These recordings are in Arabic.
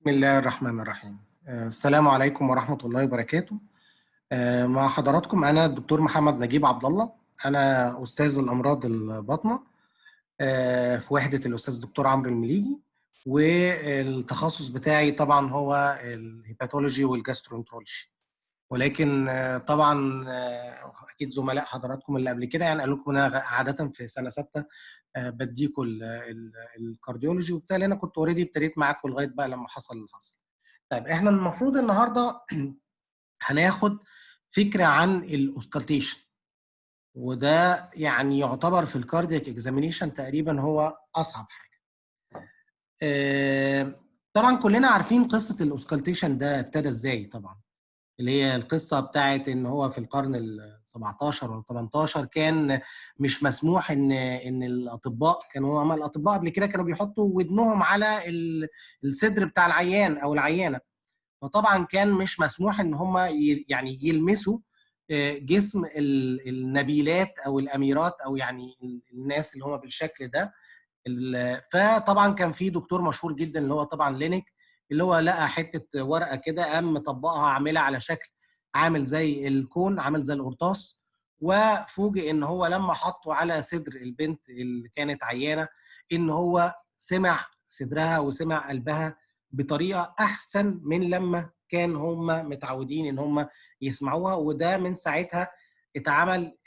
بسم الله الرحمن الرحيم. السلام عليكم ورحمة الله وبركاته. مع حضراتكم أنا الدكتور محمد نجيب عبد الله. أنا أستاذ الأمراض الباطنة في وحدة الأستاذ الدكتور عمرو المليجي، والتخصص بتاعي طبعا هو الهيباتولوجي والجاسترونترولوجي. ولكن طبعا أكيد زملاء حضراتكم اللي قبل كده يعني قالوا لكم أنا عادة في سنة 6 بديكوا الكارديولوجي، وبالتالي أنا كنت اوريدي ابتديت معاكم لغاية بقى لما حصل اللي حصل. طيب احنا المفروض النهارده هناخد فكره عن الاوسكالتيشن، وده يعني يعتبر في الكاردياك اكزامينيشن تقريبا هو اصعب حاجه. طبعا كلنا عارفين قصه الاوسكالتيشن ده ابتدى ازاي، طبعا اللي هي القصه بتاعت ان هو في القرن ال 17 ولا 18 كان مش مسموح ان الاطباء كانوا الاطباء قبل كده كانوا بيحطوا ودنهم على الصدر بتاع العيان او العيانه، فطبعا كان مش مسموح ان هم يعني يلمسوا جسم النبيلات او الاميرات او يعني الناس اللي هم بالشكل ده. فطبعا كان في دكتور مشهور جدا اللي هو طبعا لينيك، اللي هو لقى حته ورقه كده قام مطبقها عاملها على شكل عامل زي الكون، عامل زي القرطاس، وفوجئ ان هو لما حطه على صدر البنت اللي كانت عيانه ان هو سمع صدرها وسمع قلبها بطريقه احسن من لما كان هم متعودين ان هم يسمعوها. وده من ساعتها اتعمل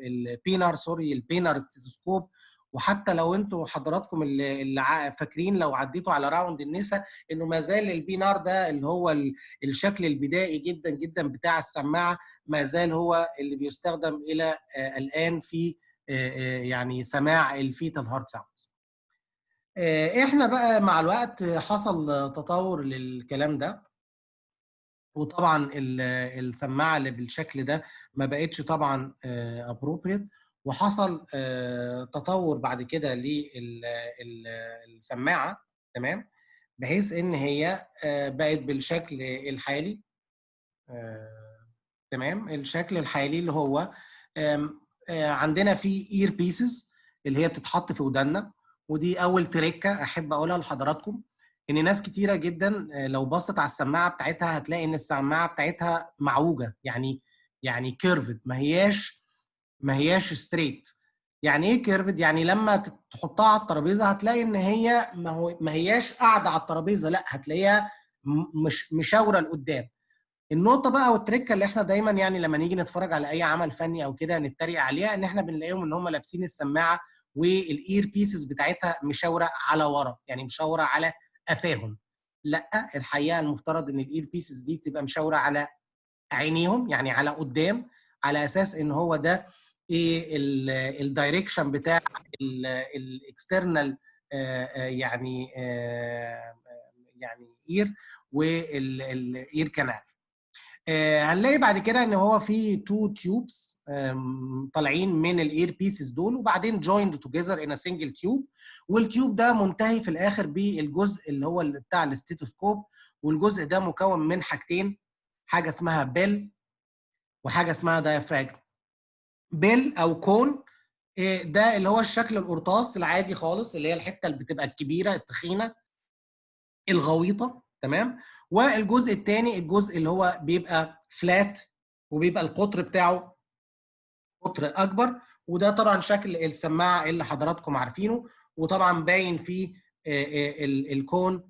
البينار ستيثوسكوب. وحتى لو انتوا حضراتكم اللي فاكرين لو عديتوا على راوند النساء انه ما زال البينار ده اللي هو الشكل البدائي جدا جدا بتاع السماعه، ما زال هو اللي بيستخدم الى الان في يعني سماع الفيتال هارت ساوندز. احنا بقى مع الوقت حصل تطور للكلام ده، وطبعا السماعه اللي بالشكل ده ما بقتش طبعا ابروبريت، وحصل تطور بعد كده للسماعه، تمام، بحيث ان هي بقت بالشكل الحالي. تمام، الشكل الحالي اللي هو عندنا فيه اير بيسز اللي هي بتتحط في ودنا. ودي اول تريكه احب اقولها لحضراتكم، ان ناس كتيره جدا لو بصت على السماعه بتاعتها هتلاقي ان السماعه بتاعتها معوجه، يعني كيرفد، ما هياش ستريت. يعني ايه كيرفد؟ يعني لما تحطها على الترابيزه هتلاقي ان هي ما هياش قاعده على الترابيزه، لا هتلاقيها مش مشاوره لقدام. النقطه بقى والتركه اللي احنا دايما يعني لما نيجي نتفرج على اي عمل فني او كده نتريق عليها، ان احنا بنلاقيهم ان هم لابسين السماعه والاير بيسز بتاعتها مشاوره على ورا، يعني مشاوره على قفاهم. لا، الحقيقه المفترض ان الاير بيسز دي تبقى مشاوره على عينيهم، يعني على قدام، على اساس ان هو ده ايه الدايركشن بتاع الاكسترنال يعني اير والاير كانال. هنلاقي بعد كده ان هو في تو تيوبس طالعين من الاير بيسز دول، وبعدين جويند توجذر ان سنجل تيوب، والتيوب ده منتهي في الاخر بالجزء اللي هو بتاع الاستيتوسكوب. والجزء ده مكون من حاجتين، حاجه اسمها بيل وحاجه اسمها دايفراجم. بيل او كون ده اللي هو الشكل القرطاس العادي خالص، اللي هي الحته اللي بتبقى الكبيره التخينه الغويطه، تمام. والجزء الثاني الجزء اللي هو بيبقى فلات وبيبقى القطر بتاعه قطر اكبر، وده طبعا شكل السماعه اللي حضراتكم عارفينه، وطبعا باين فيه الكون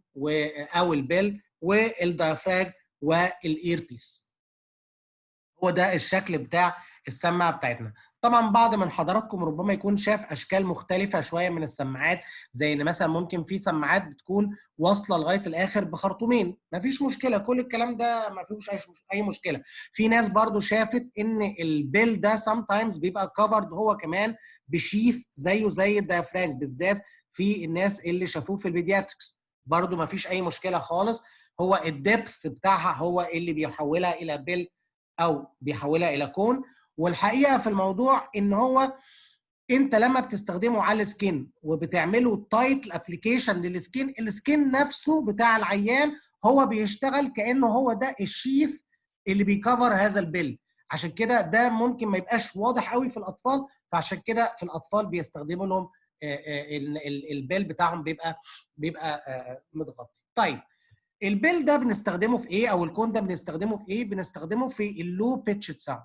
او البيل والديافراج والايربيس. هو ده الشكل بتاع السماعه بتاعتنا. طبعا بعض من حضراتكم ربما يكون شاف اشكال مختلفه شويه من السماعات، زي ان مثلا ممكن في سماعات بتكون واصله لغايه الاخر بخرطومين، مفيش مشكله، كل الكلام ده ما فيهوش اي مشكله. في ناس برضو شافت ان البيل ده سام تايمز بيبقى كفرد هو كمان بشيث زيه زي الديافراجم، بالذات في الناس اللي شافوه في البيدياتريكس، برضو ما فيش اي مشكله خالص. هو الدبث بتاعها هو اللي بيحولها الى بيل او بيحولها الى كون. والحقيقه في الموضوع ان هو انت لما بتستخدمه على السكين وبتعمله تايت ابلكيشن للسكين، السكين نفسه بتاع العيان هو بيشتغل كانه هو ده الشيث اللي بيكفر هذا البيل. عشان كده ده ممكن ما يبقاش واضح قوي في الاطفال، فعشان كده في الاطفال بيستخدموا لهم البيل بتاعهم بيبقى متغطي. طيب البيل ده بنستخدمه في ايه، او الكون ده بنستخدمه في ايه؟ بنستخدمه في اللو بيتش ساوند.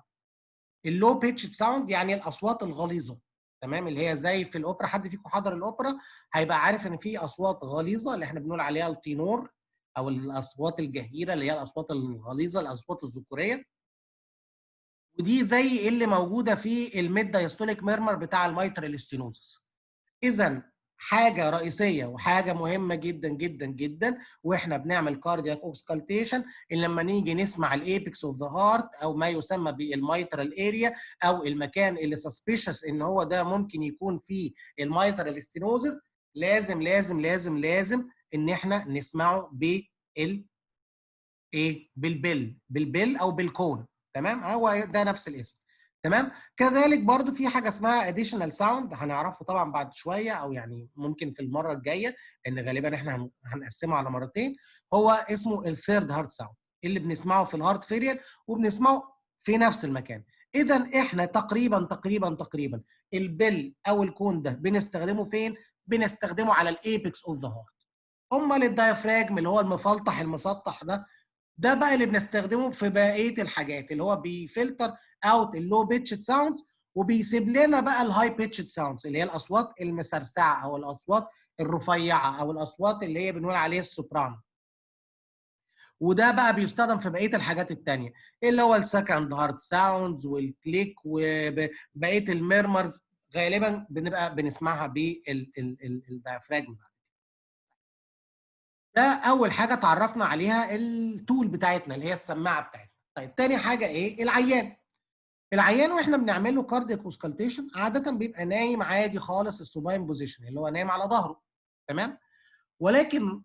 اللو بيتش ساوند يعني الاصوات الغليظه، تمام، اللي هي زي في الاوبرا. حد فيكم حضر الاوبرا هيبقى عارف ان في اصوات غليظه اللي احنا بنقول عليها التينور، او الاصوات الجهيره اللي هي الاصوات الغليظه، الاصوات الذكوريه. ودي زي اللي موجوده في الميد دايستوليك ميرمر بتاع الميترال ستينوزس. اذا حاجه رئيسيه وحاجه مهمه جدا جدا جدا واحنا بنعمل كاردياك اوسكالتيشن، ان لما نيجي نسمع الايبكس اوف ذا هارت، او ما يسمى بالميترال اريا، او المكان اللي سسبيشس ان هو ده ممكن يكون فيه الميترال ستينوزس، لازم لازم لازم لازم ان احنا نسمعه بالبل او بالكون، تمام، هو ده نفس الاسم، تمام. كذلك برضو في حاجه اسمها additional sound، هنعرفه طبعا بعد شويه، او يعني ممكن في المره الجايه، ان غالبا احنا هنقسمه على مرتين. هو اسمه الثيرد هارت ساوند، اللي بنسمعه في الهارت فيريال وبنسمعه في نفس المكان. اذا احنا تقريبا البل او الكون ده بنستخدمه فين؟ بنستخدمه على الايبكس اوف ذا هارت. امال الدايفراجم اللي هو المفلطح المسطح ده بقى اللي بنستخدمه في بقيه الحاجات، اللي هو بيفلتر اوت اللو بيتش ساوندز، وبيسيب لنا بقى الهاي بيتش ساوندز، اللي هي الاصوات المسرسعه او الاصوات الرفيعه او الاصوات اللي هي بنقول عليها السوبرانو. وده بقى بيستخدم في بقيه الحاجات الثانيه، اللي هو السكند هارت ساوندز والكليك وبقيه الميرمرز، غالبا بنبقى بنسمعها بالديافراجم. ده اول حاجه اتعرفنا عليها، التول بتاعتنا اللي هي السماعه بتاعتنا. طيب تاني حاجه ايه؟ العيان واحنا بنعمل له كاردياك اوسكالتيشن عاده بيبقى نايم عادي خالص، السوباين بوزيشن اللي هو نايم على ظهره، تمام. ولكن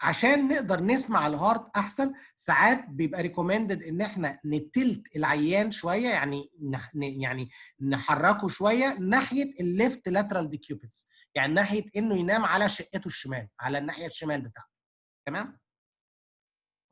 عشان نقدر نسمع الهارت احسن، ساعات بيبقى ريكومندد ان احنا نتلت العيان شويه، يعني نحركه شويه ناحيه الليفت لاترال ديكيوبيتس، يعني ناحيه انه ينام على شقته الشمال، على الناحيه الشمال بتاعته، تمام.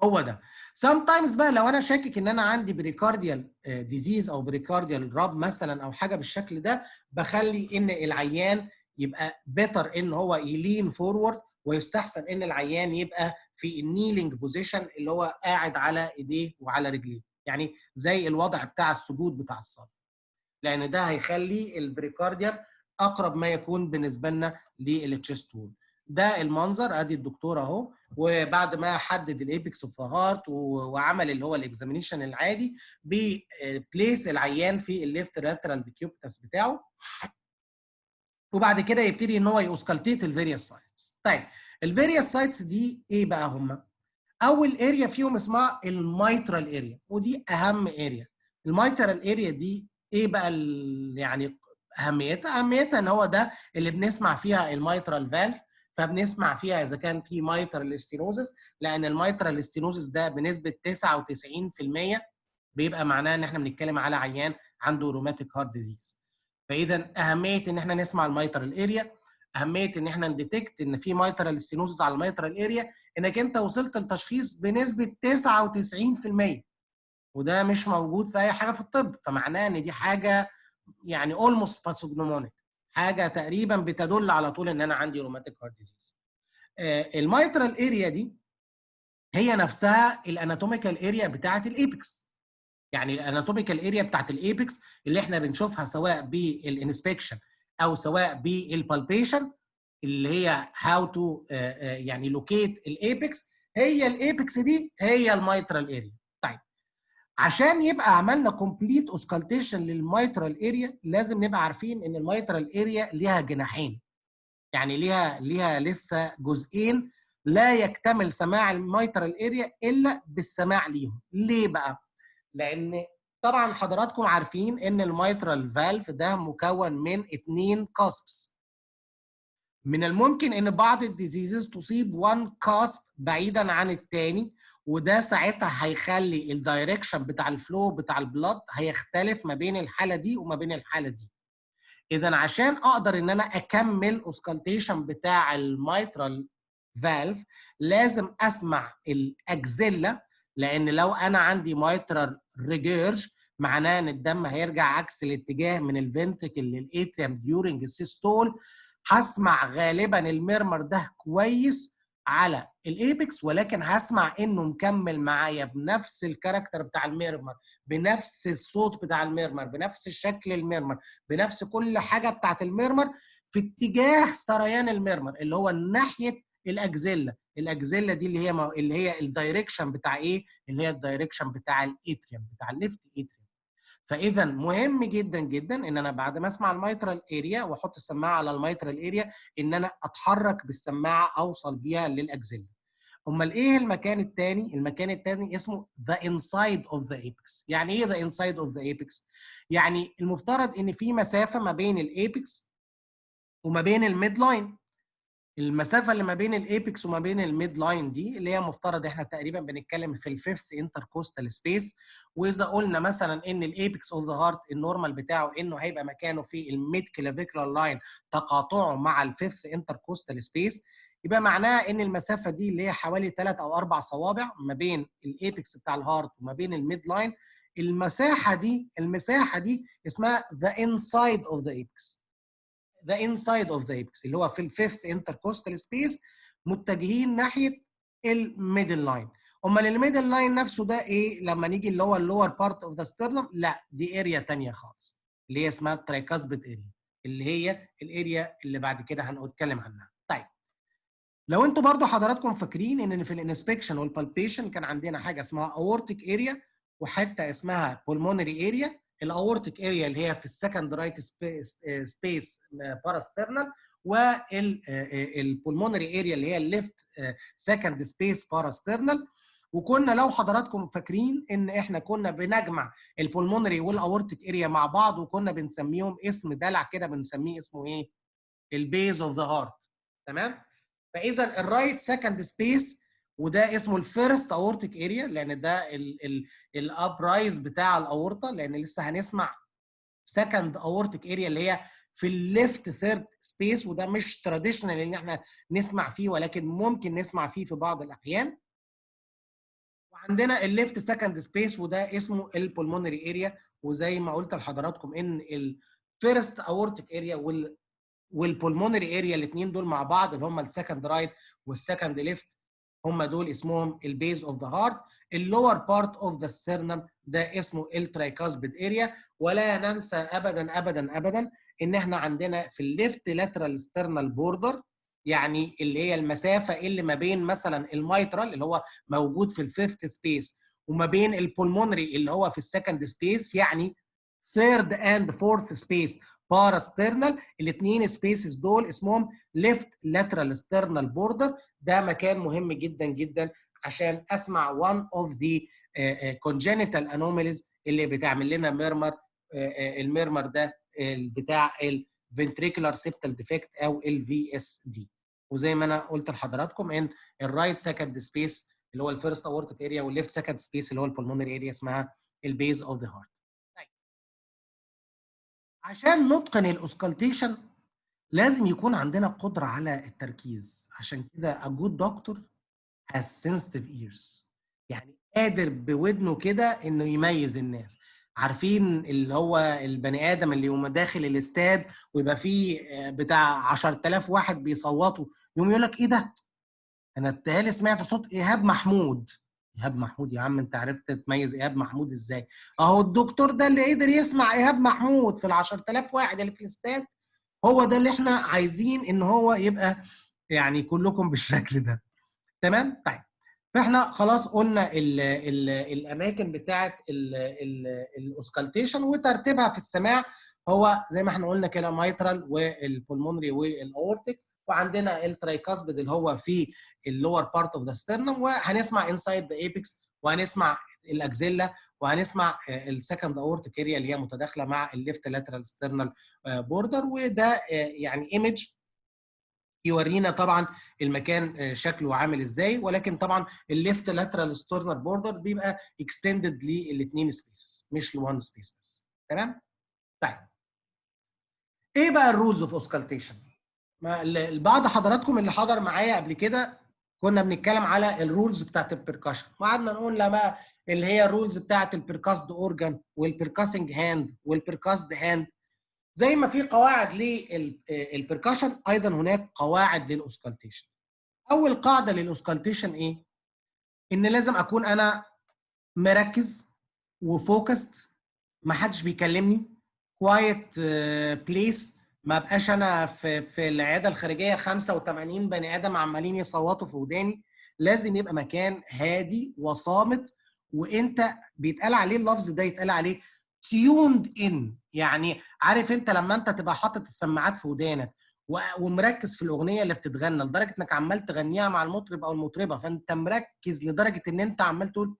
هو ده. sometimes بقى لو انا شاكك ان انا عندي بريكارديال ديزيز او بريكارديال راب مثلا او حاجه بالشكل ده، بخلي ان العيان يبقى بيتر ان هو يلين فورورد، ويستحسن ان العيان يبقى في النيلينج بوزيشن، اللي هو قاعد على ايديه وعلى رجليه، يعني زي الوضع بتاع السجود بتاع الصلاه، لان ده هيخلي البريكارديال اقرب ما يكون بالنسبه لنا للتشيست وول. ده المنظر، ادي الدكتور اهو، وبعد ما حدد الايبكس اوف ذا هارت وعمل اللي هو الاكزامينيشن العادي، بيبليس العيان في الليفت لاترال ديكيوبتس بتاعه، وبعد كده يبتدي ان هو يوسكالتيت الفيريوس سايتس. طيب الفيريوس سايتس دي ايه بقى هم؟ اول اريا فيهم اسمها الميترال اريا، ودي اهم اريا. الميترال اريا دي ايه بقى يعني اهميتها ان هو ده اللي بنسمع فيها الميترال فالف، فبنسمع فيها اذا كان في ميترال ستينوزس، لان الميترال ستينوزس ده بنسبه 99% بيبقى معناه ان احنا بنتكلم على عيان عنده روماتيك هارت ديزيز. فاذا اهميه ان احنا نسمع الميترال اريا، اهميه ان احنا نديتكت ان في ميترال ستينوزس على الميترال اريا، انك انت وصلت لتشخيص بنسبه 99%، وده مش موجود في اي حاجه في الطب، فمعناه ان دي حاجه يعني اولموست باثوجنومونيك، حاجه تقريبا بتدل على طول ان انا عندي روماتيك هارت ديزيز. الميترال اريا دي هي نفسها الاناتوميكال اريا بتاعه الايبكس، يعني الاناتوميكال اريا بتاعت الايبكس اللي احنا بنشوفها سواء بالانسبكشن او سواء بالبالبيشن، اللي هي هاو تو يعني لوكيت الايبكس، هي الايبكس دي هي الميترال اريا. طيب عشان يبقى عملنا كومبليت اوسكالتيشن للميترال اريا، لازم نبقى عارفين ان الميترال اريا ليها جناحين، يعني ليها لسه جزئين، لا يكتمل سماع الميترال اريا الا بالسماع ليهم. ليه بقى؟ لان طبعا حضراتكم عارفين ان الميترال فالف ده مكون من 2 كاسبس. من الممكن ان بعض الديزيزز تصيب 1 كاسب بعيدا عن الثاني، وده ساعتها هيخلي الدايركشن بتاع الفلو بتاع البلد هيختلف ما بين الحاله دي وما بين الحاله دي. اذا عشان اقدر ان انا اكمل اوسكالتيشن بتاع الميترال فالف، لازم اسمع الاكزيلا، لان لو انا عندي ميترال ريجيرج معناه ان الدم هيرجع عكس الاتجاه من الفنتريكل للاتريم ديورنج السيستول، هسمع غالبا الميرمر ده كويس على الايبكس، ولكن هسمع انه مكمل معايا بنفس الكاركتر بتاع الميرمر، بنفس الصوت بتاع الميرمر، بنفس الشكل الميرمر، بنفس كل حاجه بتاعت الميرمر في اتجاه سريان الميرمر اللي هو ناحيه الاكزيلا. الاكزيلا دي اللي هي الدايركشن بتاع ايه؟ اللي هي الدايركشن بتاع الاتريوم، بتاع الليفت اتريوم. فاذا مهم جدا جدا ان انا بعد ما اسمع الميترال اريا واحط السماعه على الميترال اريا ان انا اتحرك بالسماعه اوصل بيها للاكزيلا. امال ايه المكان الثاني؟ المكان الثاني اسمه the inside of the apex. يعني ايه the inside of the apex؟ يعني المفترض ان في مسافه ما بين الايبكس وما بين الميد لاين. المسافه اللي ما بين الايبكس وما بين الميد لاين دي اللي هي مفترض احنا تقريبا بنتكلم في الفيفث انتركوستال سبيس. واذا قلنا مثلا ان الايبكس اوف ذا هارت النورمال بتاعه انه هيبقى مكانه في الميد كلافيكولار لاين تقاطعه مع الفيفث انتركوستال سبيس، يبقى معناها ان المسافه دي اللي هي حوالي 3 او 4 صوابع ما بين الايبكس بتاع الهارت وما بين الميد لاين. المساحه دي اسمها the inside of the apex. the inside of the apex اللي هو في الفيفث انتركوستال سبيس متجهين ناحيه الميدل لاين. امال الميدل لاين نفسه ده ايه؟ لما نيجي اللي هو اللور بارت اوف ذا ستيرنم، لا دي اريا ثانيه خالص اللي هي اسمها ترايكاسبيد اريا، اللي هي الاريا اللي بعد كده هنتكلم عنها. طيب لو انتوا برضو حضراتكم فاكرين ان في الانسبكشن والبالبيشن كان عندنا حاجه اسمها اورتيك اريا وحته اسمها pulmonary اريا. الاورتيك اريا اللي هي في السكند رايت سبيس باراسترنال، والبولمونري اريا اللي هي الليفت سكند سبيس باراسترنال. وكنا لو حضراتكم فاكرين ان احنا كنا بنجمع البولمونري والاورتيك اريا مع بعض وكنا بنسميهم اسم دلع كده، بنسميه اسمه ايه؟ البيز اوف ذا هارت. تمام؟ فاذا الرايت سكند سبيس وده اسمه الفيرست اورتيك اريا لان ده الابرايز بتاع الاورطه، لان لسه هنسمع سكند اورتيك اريا اللي هي في الليفت ثيرد سبيس، وده مش تراديشنال ان احنا نسمع فيه ولكن ممكن نسمع فيه في بعض الاحيان. وعندنا الليفت سكند سبيس وده اسمه البولمونري اريا. وزي ما قلت لحضراتكم ان الفيرست اورتيك اريا والبولمونري اريا الاثنين دول مع بعض اللي هم السكند رايت والسكند ليفت هم دول اسمهم البيز اوف ذا هارت. اللور بارت اوف ذا ستيرنم ده اسمه الترايكاسبيد اريا. ولا ننسى ابدا ابدا ابدا ان احنا عندنا في الليفت لاترال ستيرنال بوردر، يعني اللي هي المسافه اللي ما بين مثلا الميترال اللي هو موجود في الفيفث سبيس وما بين البولمونري اللي هو في السكند سبيس، يعني ثيرد اند فورث سبيس باراسترنال. الاثنين سبيسز دول اسمهم ليفت لاترال ستيرنال بوردر. ده مكان مهم جدا جدا عشان اسمع one of the congenital anomalies اللي بتعمل لنا ميرمر. الميرمر ده بتاع الفنتريكولار سيبتال ديفكت او الفي اس دي. وزي ما انا قلت لحضراتكم ان الرايت سكند سبيس اللي هو الفيرست اورتيك اريا والليفت سكند سبيس اللي هو البولمونري اريا اسمها البيز اوف ذا هارت. عشان نتقن الاوسكالتيشن لازم يكون عندنا قدرة على التركيز. عشان كده a good doctor has sensitive ears، يعني قادر بودنه كده انه يميز الناس. عارفين اللي هو البني ادم اللي يقوم داخل الاستاد ويبقى فيه بتاع 10,000 واحد بيصوتوا يقوم يقول لك ايه ده؟ انا اتهيألي سمعت صوت ايهاب محمود. ايهاب محمود يا عم، انت عرفت تميز ايهاب محمود ازاي؟ اهو الدكتور ده اللي قدر يسمع ايهاب محمود في ال 10,000 واحد اللي في الاستاد، هو ده اللي احنا عايزين ان هو يبقى يعني كلكم بالشكل ده. تمام؟ طيب فاحنا خلاص قلنا ال الاماكن بتاعه الاوسكالتيشن وترتيبها في السماع. هو زي ما احنا قلنا كده مايترال والبولمونري والاورتيك، وعندنا الترايكاسبيد اللي هو في اللور بارت اوف ذا ستيرنم، وهنسمع انسايد ذا ايبكس، وهنسمع الاكزيلا، وهنسمع السكند اورتيك اريا اللي هي متداخله مع الليفت لاترال ستيرنال بوردر. وده يعني ايمج يورينا طبعا المكان شكله عامل ازاي، ولكن طبعا الليفت لاترال ستورنر بوردر بيبقى اكستندد للاثنين سبيسز مش لوان سبيس بس. تمام؟ طيب ايه بقى الرولز اوف اوسكالتيشن؟ بعض حضراتكم اللي حضر معايا قبل كده كنا بنتكلم على الرولز بتاعت البركشن، وقعدنا نقول لا بقى اللي هي الرولز بتاعت البركاسد اورجان والبركاسنج هاند والبركاسد هاند. زي ما في قواعد للبركشن ايضا هناك قواعد للاوسكالتيشن. اول قاعده للاوسكالتيشن ايه؟ ان لازم اكون انا مركز وفوكست، ما حدش بيكلمني، كوايت بليس، ما بقاش انا في العياده الخارجيه 85 بني ادم عمالين يصوتوا في وداني. لازم يبقى مكان هادي وصامت، وانت بيتقال عليه اللفظ ده، يتقال عليه تيوند ان. يعني عارف انت لما انت تبقى حاطط السماعات في ودانك ومركز في الاغنيه اللي بتتغنى لدرجه انك عمال تغنيها مع المطرب او المطربه، فانت مركز لدرجه ان انت عمال تقول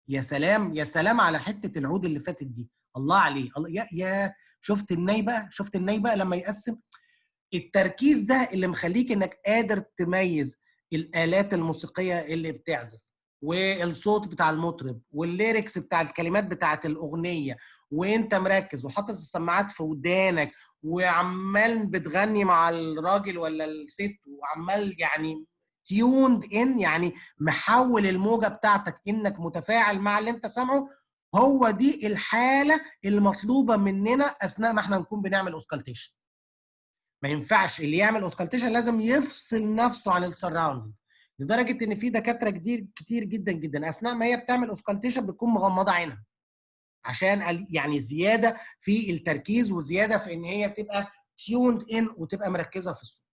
يا سلام يا سلام على حته العود اللي فاتت دي، الله عليه، الله يا شفت الناي بقى، شفت الناي بقى لما يقسم. التركيز ده اللي مخليك انك قادر تميز الآلات الموسيقية اللي بتعزف، والصوت بتاع المطرب، والليركس بتاع الكلمات بتاعت الأغنية، وانت مركز وحاطط السماعات في ودانك وعمال بتغني مع الراجل ولا الست، وعمال يعني تيوند ان، يعني محول الموجة بتاعتك انك متفاعل مع اللي انت سامعه. هو دي الحالة المطلوبة مننا اثناء ما احنا نكون بنعمل اوسكالتيشن. ما ينفعش اللي يعمل اوسكالتيشن لازم يفصل نفسه عن السراوندنج، لدرجه ان في دكاتره كتير جدا جدا اثناء ما هي بتعمل اوسكالتيشن بتكون مغمضه عينها، عشان يعني زياده في التركيز وزياده في ان هي تبقى تيوند ان وتبقى مركزه في الصوت.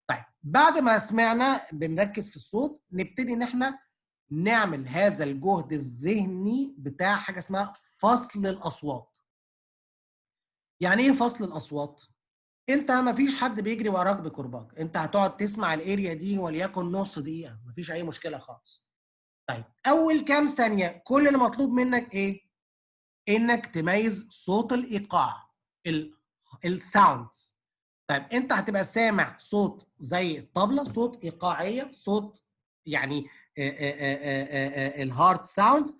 طيب بعد ما سمعنا بنركز في الصوت، نبتدي ان احنا نعمل هذا الجهد الذهني بتاع حاجه اسمها فصل الاصوات. يعني ايه فصل الاصوات؟ انت ما فيش حد بيجري وراك بكرباج، انت هتقعد تسمع الاريا دي وليكن نص دقيقه، ما فيش اي مشكله خالص. طيب اول كام ثانيه كل اللي مطلوب منك ايه؟ انك تميز صوت الايقاع، الساوندز. طيب انت هتبقى سامع صوت زي الطبله، صوت ايقاعيه، صوت يعني الهارت ساوندز،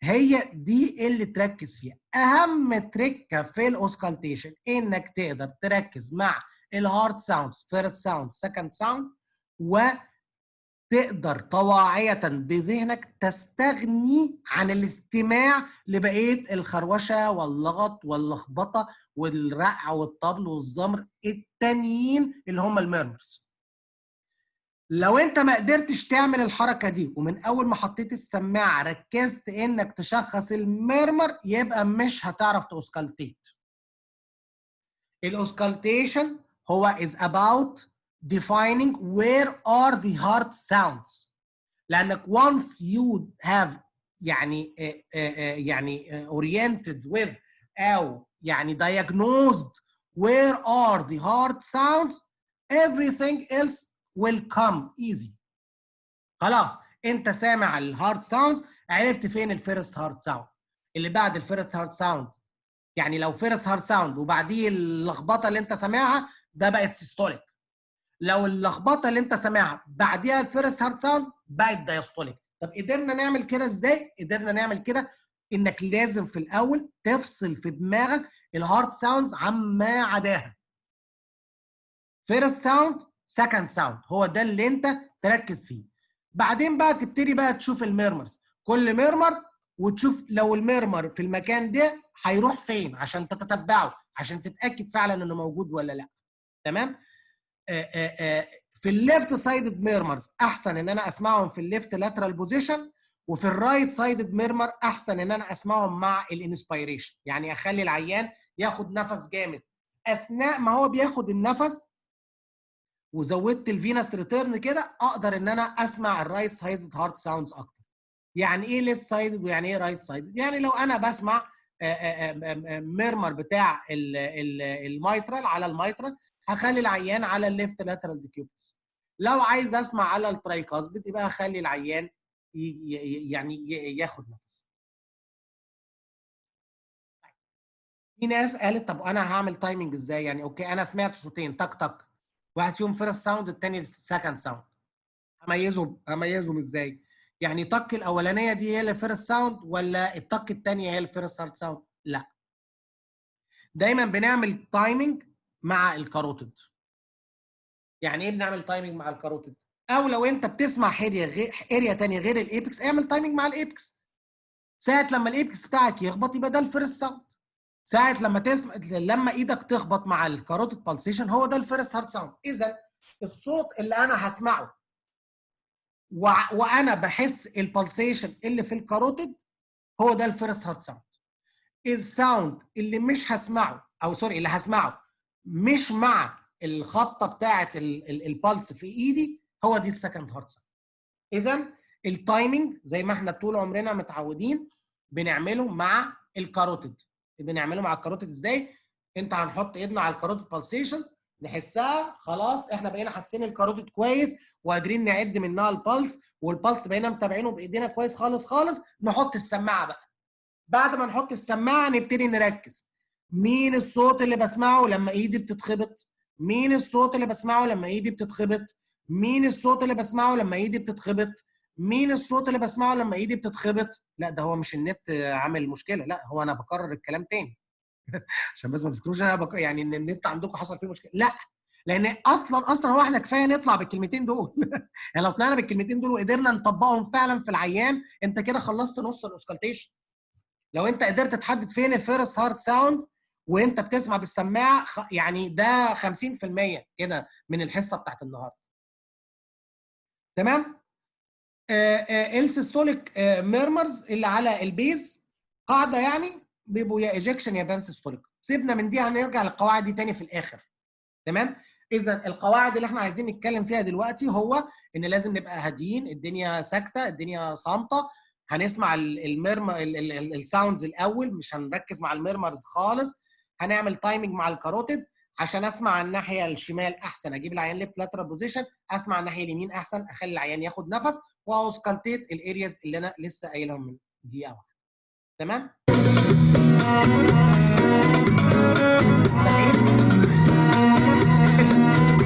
هي دي اللي تركز فيها. اهم تريكه في الاوسكالتيشن انك تقدر تركز مع الهارد ساوندز، فيرست ساوند، سكند ساوند، وتقدر طواعيه بذهنك تستغني عن الاستماع لبقيه الخروشه واللغط واللخبطه والرقع والطبل والزمر التانيين اللي هم الميرمرز. لو انت ما قدرتش تعمل الحركه دي ومن اول ما حطيت السماعه ركزت انك تشخص المرمر، يبقى مش هتعرف تاسكالتيت. الاوسكالتيشن هو is about defining where are the hard sounds. لانك once you have يعني oriented with او يعني diagnosed where are the hard sounds, everything else will come easy. خلاص انت سامع الهارد ساوندز، عرفت فين الفيرست هارد ساوند اللي بعد الفيرست هارد ساوند. يعني لو فيرست هارد ساوند وبعديه اللخبطه اللي انت سامعها، ده بقت سيستوليك. لو اللخبطه اللي انت سامعها بعديها الفيرست هارد ساوند، بقت دايستوليك. طب قدرنا نعمل كده ازاي؟ قدرنا نعمل كده انك لازم في الاول تفصل في دماغك الهارد ساوندز عما عداها. فيرست ساوند، سكند ساوند، هو ده اللي انت تركز فيه. بعدين بقى تبتدي بقى تشوف الميرمرز، كل ميرمر، وتشوف لو الميرمر في المكان ده هيروح فين عشان تتتبعه، عشان تتاكد فعلا انه موجود ولا لا. تمام. في الليفت سايدد ميرمرز احسن ان انا اسمعهم في الليفت لاترال بوزيشن، وفي الرايت سايدد ميرمر احسن ان انا اسمعهم مع الانسبيريشن. يعني اخلي العيان ياخد نفس جامد اثناء ما هو بياخد النفس، وزودت الفينس ريتيرن كده، اقدر ان انا اسمع الرايت سايدد هارت ساوندز اكتر. يعني ايه ليفت سايدد ويعني ايه رايت سايدد؟ يعني لو انا بسمع ميرمر بتاع المايترال على المايترال، هخلي العيان على الليفت لاترال ديكيوبس. لو عايز اسمع على الترايكاسبيد، يبقى هخلي العيان يعني ياخد نفس. في ناس قالت طب انا هعمل تايمنج ازاي؟ يعني اوكي انا سمعت صوتين تك تك، واحد فيهم فيرست ساوند الثاني سكند ساوند، هميزهم ازاي؟ يعني التك الاولانيه دي هي الفيرست ساوند ولا التك الثانيه هي الفيرست هارد ساوند؟ لا، دايما بنعمل تايمنج مع الكاروتيد. يعني ايه بنعمل تايمنج مع الكاروتيد؟ او لو انت بتسمع اريا ثانيه غير الايبكس، اعمل تايمنج مع الايبكس. ساعه لما الايبكس بتاعك يخبط يبقى ده الفيرست ساوند. ساعه لما تسمع، لما ايدك تخبط مع الكاروتيد بالسيشن، هو ده الفيرست هارت ساوند. اذا الصوت اللي انا هسمعه وانا بحس البالسيشن اللي في الكاروتيد هو ده الفيرست هارت ساوند. الساوند اللي مش هسمعه، او سوري اللي هسمعه مش مع الخبطه بتاعه البلس في ايدي، هو دي السكند هارت ساوند. اذا التايمنج زي ما احنا طول عمرنا متعودين بنعمله مع الكاروتيد. بنعمله مع الكاروتيد ازاي؟ انت هنحط ايدنا على الكاروتيد بالسيشنز، نحسها خلاص احنا بقينا حاسين الكاروتيد كويس وقادرين نعد منها البلس، والبلس بقينا متابعينه بايدينا كويس خالص خالص. نحط السماعه بقى. بعد ما نحط السماعه نبتدي نركز مين الصوت اللي بسمعه لما ايدي بتتخبط، مين الصوت اللي بسمعه لما ايدي بتتخبط، مين الصوت اللي بسمعه لما ايدي بتتخبط، مين الصوت اللي بسمعه لما ايدي بتتخبط. لا ده هو مش النت عامل مشكله، لا هو انا بكرر الكلام تاني عشان بس ما تفكروش انا يعني ان النت عندكم حصل فيه مشكله، لا. لان اصلا هو احنا كفايه نطلع بالكلمتين دول يعني لو طلعنا بالكلمتين دول وقدرنا نطبقهم فعلا في العيان، انت كده خلصت نص الاوسكالتيشن. لو انت قدرت تحدد فين الفيرست هارت ساوند وانت بتسمع بالسماعه، يعني ده 50% كده من الحصه بتاعت النهارده. تمام؟ السيستوليك ميرمرز اللي على البيز قاعده يعني بيبقوا يا ايجكشن يا بان سيستوليك. سيبنا من دي، هنرجع للقواعد دي تاني في الاخر. تمام؟ اذا القواعد اللي احنا عايزين نتكلم فيها دلوقتي هو ان لازم نبقى هاديين، الدنيا ساكته، الدنيا صامته. هنسمع الساوندز الاول، مش هنركز مع الميرمرز خالص. هنعمل تايمنج مع الكاروتيد عشان اسمع الناحيه الشمال احسن، اجيب العيان ليفت لاترال بوزيشن، اسمع الناحيه اليمين احسن، اخلي العيان ياخد نفس، واوسكالتيت الارياز اللي انا لسه قايلهم من دقيقه واحده. تمام؟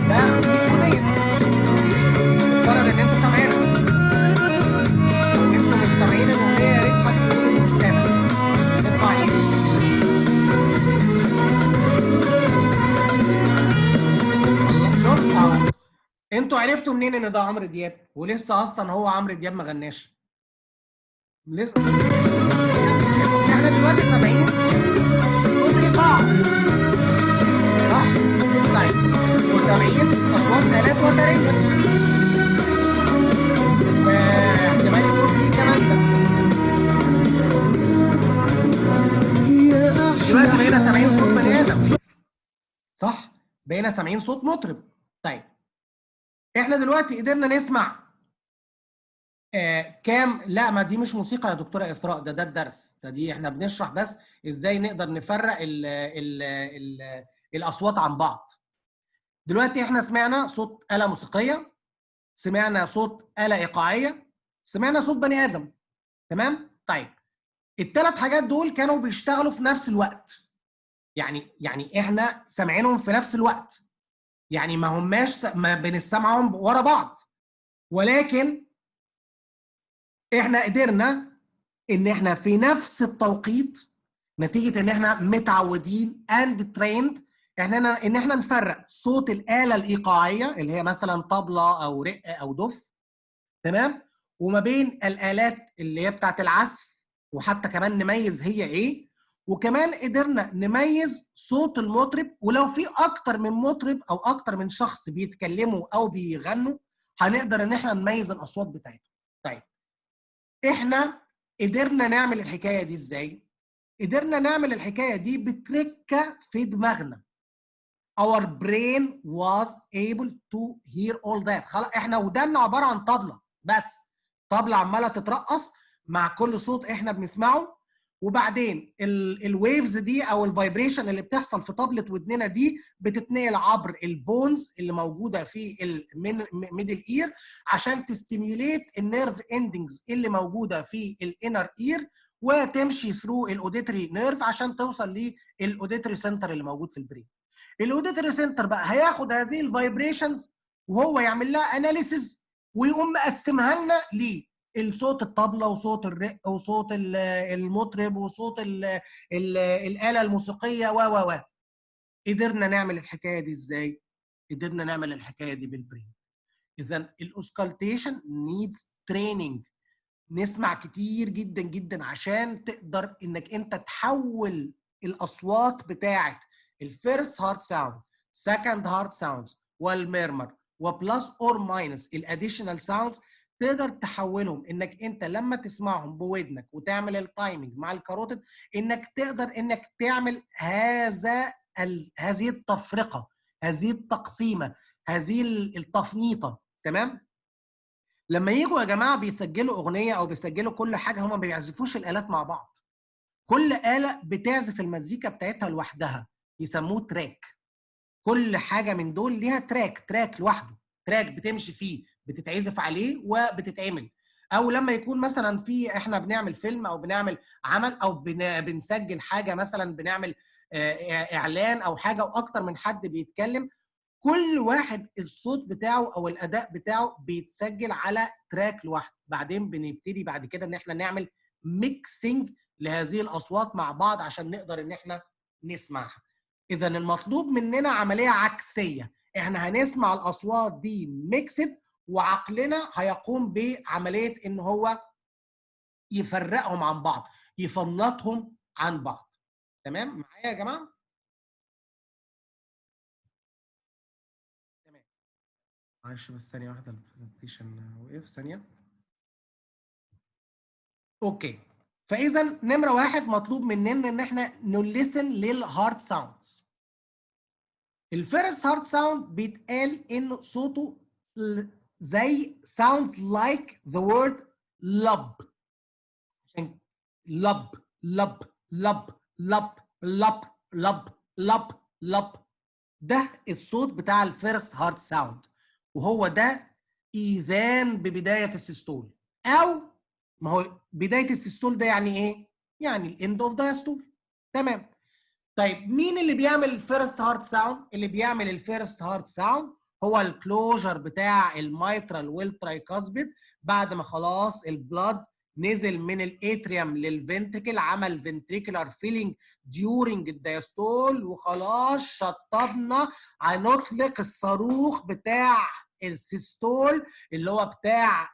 ده دي اغنيه مفترض ان انتوا سامعينها. لو انتوا مش سامعين الاغنيه يا ريت حد يقول لي مش سامع. نطلع ايه؟ شوف اهو، انتوا عرفتوا منين ان ده عمرو دياب؟ ولسه اصلا هو عمرو دياب ما غناش. لسه احنا دلوقتي سامعين صوت ايقاع، صح؟ طيب، وسامعين اصوات الات وتريه، واحتمال يكون في كمان ده. دلوقتي بقينا سامعين صوت بني ادم، صح؟ بقينا سامعين صوت مطرب. طيب احنا دلوقتي قدرنا نسمع كام؟ لا ما دي مش موسيقى يا دكتوره اسراء، ده الدرس ده، دي احنا بنشرح بس ازاي نقدر نفرق ال الاصوات عن بعض. دلوقتي احنا سمعنا صوت آلة موسيقيه، سمعنا صوت آلة ايقاعيه، سمعنا صوت بني ادم. تمام؟ طيب الثلاث حاجات دول كانوا بيشتغلوا في نفس الوقت. يعني احنا سامعينهم في نفس الوقت، يعني ما هماش ما بنسمعهم ورا بعض، ولكن احنا قدرنا ان احنا في نفس التوقيت، نتيجه ان احنا متعودين اند تريند ان احنا نفرق صوت الاله الايقاعيه اللي هي مثلا طبله او رق او دف، تمام، وما بين الالات اللي هي بتاعت العزف، وحتى كمان نميز هي ايه. وكمان قدرنا نميز صوت المطرب، ولو في اكتر من مطرب او اكتر من شخص بيتكلموا او بيغنوا هنقدر ان احنا نميز الاصوات بتاعتهم. طيب احنا قدرنا نعمل الحكايه دي ازاي؟ قدرنا نعمل الحكايه دي بتركه في دماغنا. Our brain was able to hear all that. خلاص احنا ودنا عباره عن طبله بس، طبله عماله تترقص مع كل صوت احنا بنسمعه، وبعدين الويفز دي او الفايبريشن اللي بتحصل في طبله ودننا دي بتتنقل عبر البونز اللي موجوده في الميدل اير عشان تستيميوليت النيرف اندنجز اللي موجوده في الانر اير، وتمشي ثرو الاوديتري نيرف عشان توصل للاوديتري سنتر اللي موجود في البرين. الاوديتري سنتر بقى هياخد هذه الفايبريشنز وهو يعمل لها اناليسيز ويقوم مقسمها لنا للصوت الطبله وصوت الرق وصوت المطرب وصوت الاله الموسيقيه و قدرنا نعمل الحكايه دي ازاي؟ قدرنا نعمل الحكايه دي بالبرين. اذا الاوسكالتيشن نيدز تريننج، نسمع كتير جدا جدا عشان تقدر انك انت تحول الاصوات بتاعه الفيرست هارت ساوند، سكند هارت ساوندز، والميرمر، وبلس اور ماينس الاديشنال ساوندز، تقدر تحولهم انك انت لما تسمعهم بودنك وتعمل التايمنج مع الكاروتيد انك تقدر انك تعمل هذه التفرقه، هذه التقسيمه، هذه التفنيطه. تمام؟ لما يجوا يا جماعه بيسجلوا اغنيه او بيسجلوا كل حاجه، هم ما بيعزفوش الالات مع بعض. كل آلة بتعزف المزيكا بتاعتها لوحدها، يسموه تراك. كل حاجه من دول ليها تراك لوحده، تراك بتمشي فيه، بتتعزف عليه وبتتعمل. او لما يكون مثلا في احنا بنعمل فيلم او بنعمل عمل او بنسجل حاجه، مثلا بنعمل اعلان او حاجه واكتر من حد بيتكلم، كل واحد الصوت بتاعه او الاداء بتاعه بيتسجل على تراك لوحده. بعدين بنبتدي بعد كده ان احنا نعمل ميكسينج لهذه الاصوات مع بعض عشان نقدر ان احنا نسمعها. اذا المطلوب مننا عمليه عكسيه، احنا هنسمع الاصوات دي ميكسد، وعقلنا هيقوم بعمليه ان هو يفرقهم عن بعض، يفنطهم عن بعض. تمام معايا يا جماعه؟ تمام. معلش بس ثانيه واحده، البرزنتيشن وقف ثانيه. اوكي. فاذا نمره واحد مطلوب مننا ان احنا نلسن للهارت ساوندز. الفيرست هارت ساوند بيتقال انه صوته زي sounds like the word لب. عشان لب لب لب لب لب لب لب لب، ده الصوت بتاع الفيرست هارت ساوند، وهو ده اذان ببدايه السيستول. او ما هو بدايه السيستول ده يعني ايه؟ يعني الاند اوف دايستول. تمام. طيب مين اللي بيعمل الفيرست هارت ساوند؟ اللي بيعمل الفيرست هارت ساوند هو الكلوجر بتاع الميترال والترايكاسبيد، بعد ما خلاص البلاد نزل من الاتريوم للفنتريكل، عمل فنتريكولار فيلينج ديورنج الدايستول، وخلاص شطبنا، هنطلق الصاروخ بتاع السيستول اللي هو بتاع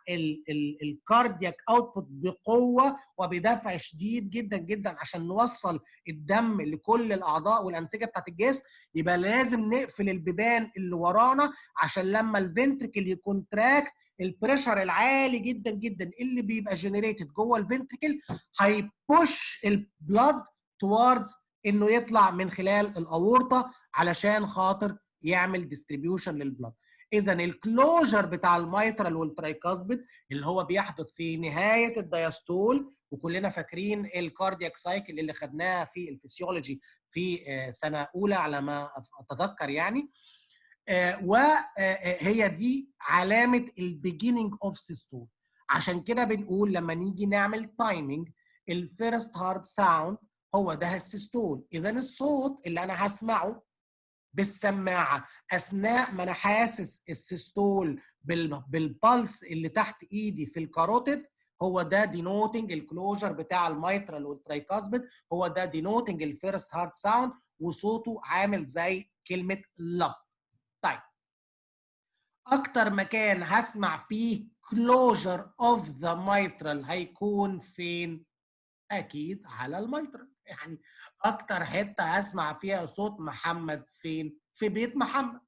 الكاردياك اوتبوت بقوه وبدفع شديد جدا جدا عشان نوصل الدم لكل الاعضاء والانسجه بتاعت الجسم. يبقى لازم نقفل البيبان اللي ورانا عشان لما الفنتريكل يكونتراكت، البريشر العالي جدا جدا اللي بيبقى جنريتد جوه الفنتريكل هيبوش البلاد توردز انه يطلع من خلال الاورطه علشان خاطر يعمل ديستريبيوشن للبلاد. اذا الكلوجر بتاع الميترال والترايكاسبيد اللي هو بيحدث في نهايه الدايستول، وكلنا فاكرين الكاردياك سايكل اللي خدناها في الفسيولوجي في سنه اولى على ما اتذكر يعني، وهي دي علامه البيجيننج اوف سيستول. عشان كده بنقول لما نيجي نعمل تايمنج، الفيرست هارت ساوند هو ده السيستول. اذا الصوت اللي انا هسمعه بالسماعه اثناء ما انا حاسس السيستول بالبلس اللي تحت ايدي في الكاروتيد، هو ده دينوتنج الكلوجر بتاع الميترال والترايكاسبيد، هو ده دينوتنج الفيرست هارت ساوند، وصوته عامل زي كلمه لب. طيب اكتر مكان هسمع فيه كلوجر اوف ذا ميترال هيكون فين؟ اكيد على الميترال. يعني اكتر حته هسمع فيها صوت محمد فين؟ في بيت محمد.